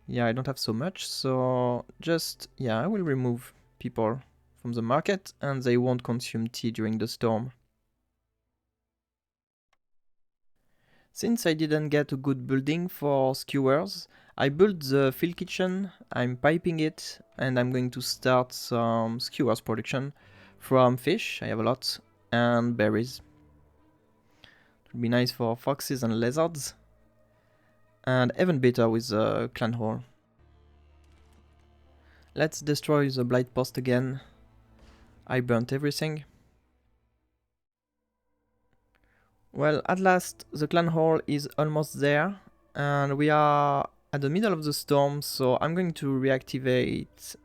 Yeah, I don't have so much, so just, yeah, I will remove people from the market and they won't consume tea during the storm. Since I didn't get a good building for skewers, I built the field kitchen, I'm piping it, and I'm going to start some skewers production from fish, I have a lot, and berries. Would be nice for foxes and lizards. And even better with the clan hall. Let's destroy the blight post again. I burnt everything. Well, at last the clan hall is almost there. And we are at the middle of the storm, so I'm going to reactivate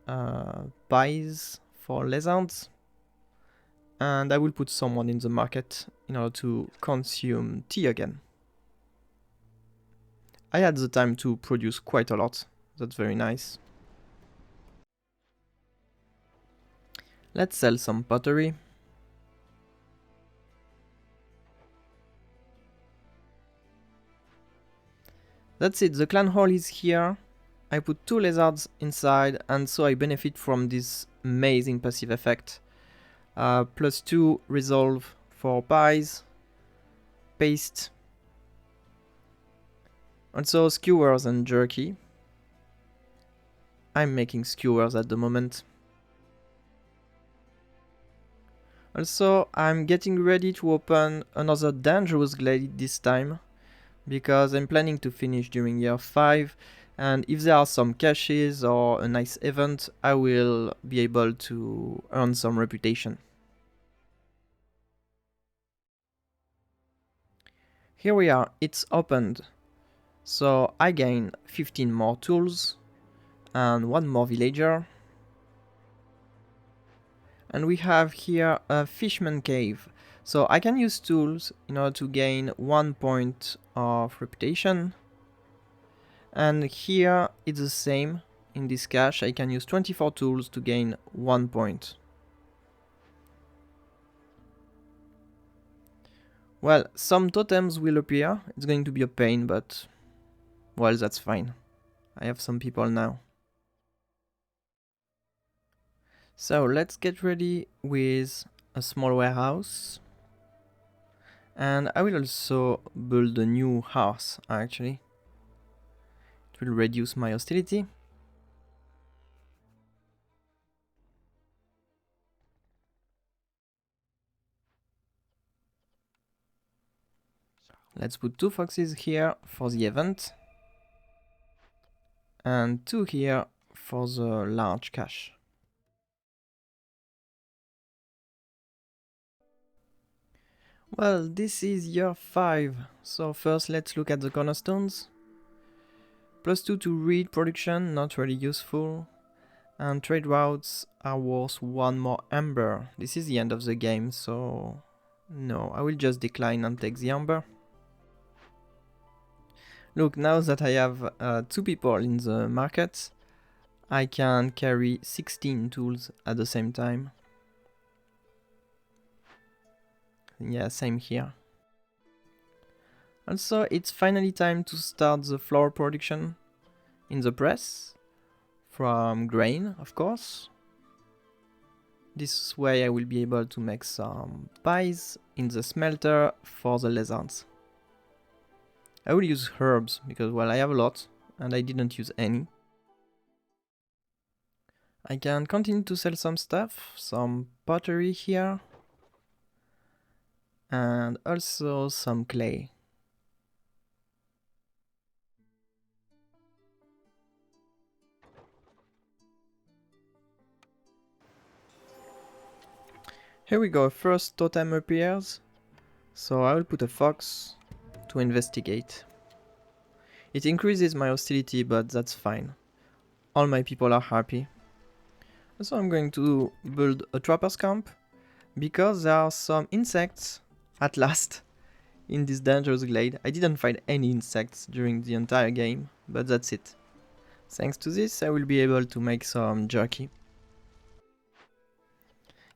pies for lizards. And I will put someone in the market in order to consume tea again. I had the time to produce quite a lot. That's very nice. Let's sell some pottery. That's it, the clan hall is here. I put 2 lizards inside, and so I benefit from this amazing passive effect. +2 resolve for pies, paste, also skewers and jerky. I'm making skewers at the moment. Also, I'm getting ready to open another dangerous glade this time, because I'm planning to finish during year 5, and if there are some caches or a nice event, I will be able to earn some reputation. Here we are, it's opened. So I gain 15 more tools and 1 more villager. And we have here a fishman cave. So I can use tools in order to gain 1 point of reputation. And here it's the same. In this cache I can use 24 tools to gain 1 point. Well, some totems will appear. It's going to be a pain, but well, that's fine. I have some people now. So let's get ready with a small warehouse. And I will also build a new house, actually. It will reduce my hostility. Let's put 2 foxes here for the event. And 2 here for the large cache. Well, this is year 5, so first let's look at the cornerstones. +2 to read production, not really useful. And trade routes are worth 1 more amber. This is the end of the game, so no, I will just decline and take the amber. Look, now that I have 2 people in the market, I can carry 16 tools at the same time. Yeah, same here. Also, it's finally time to start the flour production in the press, from grain, of course. This way I will be able to make some pies in the smelter for the lizards. I will use herbs, because well, I have a lot, and I didn't use any. I can continue to sell some stuff, some pottery here, and also some clay. Here we go, first totem appears, so I will put a fox to investigate. It increases my hostility, but that's fine. All my people are happy. So I'm going to build a trapper's camp, because there are some insects, at last, in this dangerous glade. I didn't find any insects during the entire game, but that's it. Thanks to this, I will be able to make some jerky.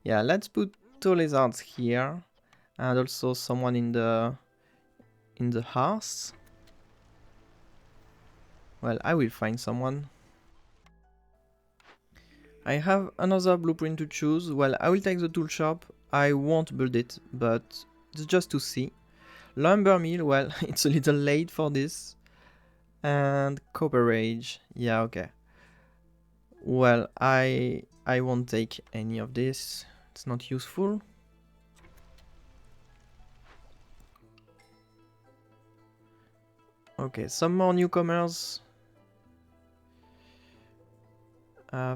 Yeah, let's put 2 lizards here, and also someone in the house. Well, I will find someone. I have another blueprint to choose. Well, I will take the tool shop. I won't build it, but it's just to see. Lumber mill, well, it's a little late for this. And copper rage, yeah, okay. Well, I won't take any of this. It's not useful. Okay, some more newcomers.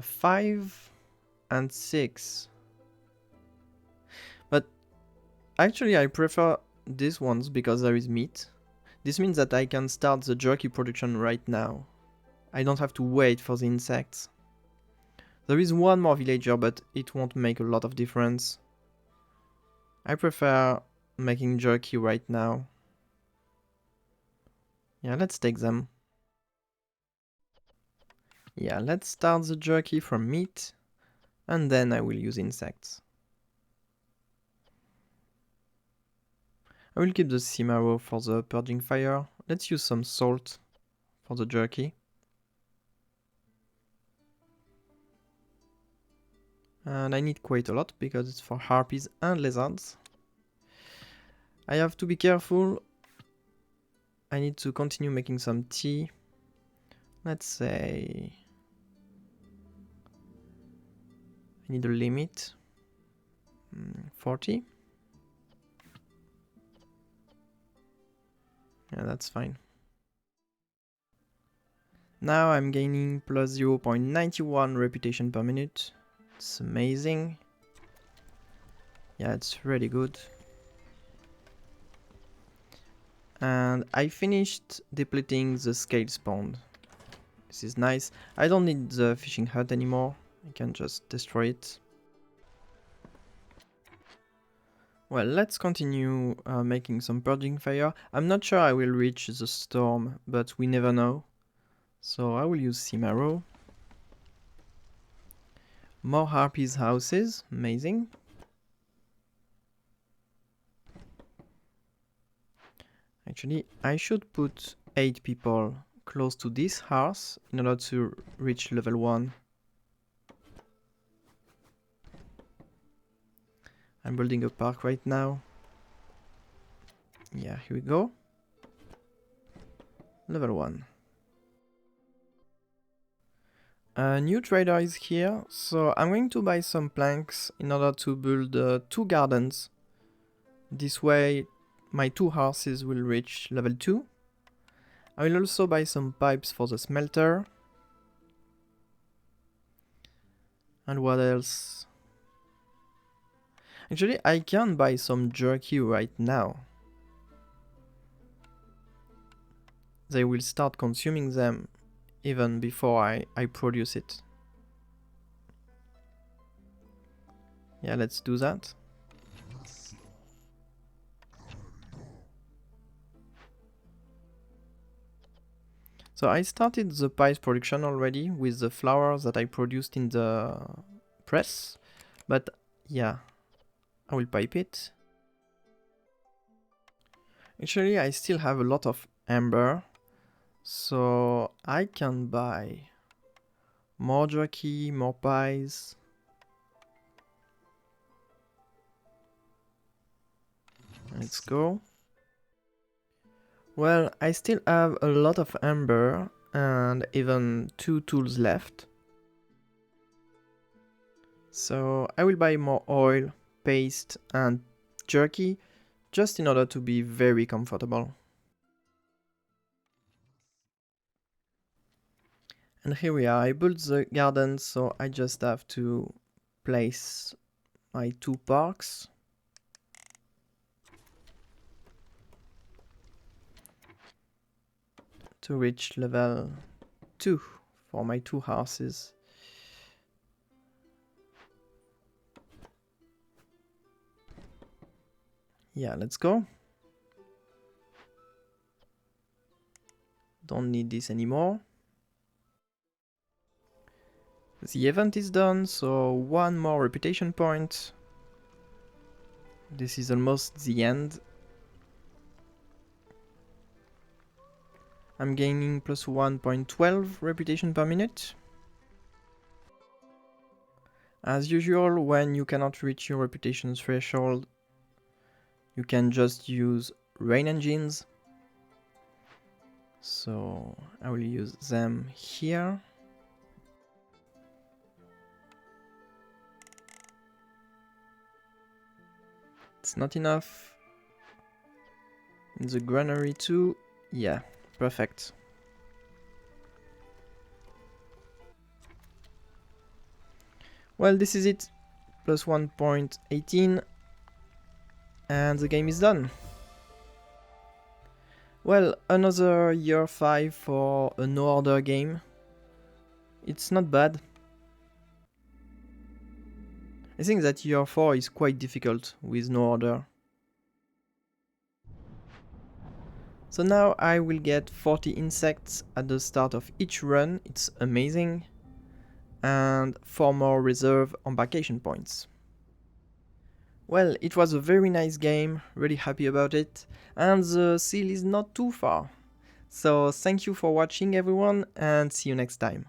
5 and 6. But actually I prefer these ones because there is meat. This means that I can start the jerky production right now. I don't have to wait for the insects. There is one more villager, but it won't make a lot of difference. I prefer making jerky right now. Yeah, let's take them. Yeah, let's start the jerky from meat, and then I will use insects. I will keep the simaro for the purging fire. Let's use some salt for the jerky. And I need quite a lot because it's for harpies and lizards. I have to be careful. I need to continue making some tea. Let's say I need a limit. 40. Yeah, that's fine. Now I'm gaining plus 0.91 reputation per minute. It's amazing. Yeah, it's really good. And I finished depleting the scale spawn. This is nice. I don't need the fishing hut anymore. I can just destroy it. Well, let's continue making some purging fire. I'm not sure I will reach the storm, but we never know. So I will use Simaro. More harpies houses, amazing. Actually, I should put 8 people close to this house in order to reach level 1. I'm building a park right now. Yeah, here we go. Level 1. A new trader is here, so I'm going to buy some planks in order to build 2 gardens. This way my 2 houses will reach level 2. I will also buy some pipes for the smelter. And what else? Actually, I can buy some jerky right now. They will start consuming them even before I produce it. Yeah, let's do that. So I started the pies production already with the flour that I produced in the press. But yeah, I will pipe it. Actually, I still have a lot of amber. So I can buy more jerky, more pies. Let's go. Well, I still have a lot of amber and even 2 tools left. So I will buy more oil, paste and jerky just in order to be very comfortable. And here we are. I built the garden, so I just have to place my 2 parks. To reach level 2 for my 2 houses. Yeah, let's go. Don't need this anymore. The event is done, so 1 more reputation point. This is almost the end. I'm gaining plus 1.12 reputation per minute. As usual, when you cannot reach your reputation threshold, you can just use rain engines. So I will use them here. It's not enough. In the granary too, yeah, Perfect. Well, this is it. Plus 1.18. And the game is done. Well, another year 5 for a no order game. It's not bad. I think that year 4 is quite difficult with no order. So now I will get 40 insects at the start of each run, it's amazing. And 4 more reserve embarkation points. Well, it was a very nice game, really happy about it, and the seal is not too far. So thank you for watching everyone, and see you next time.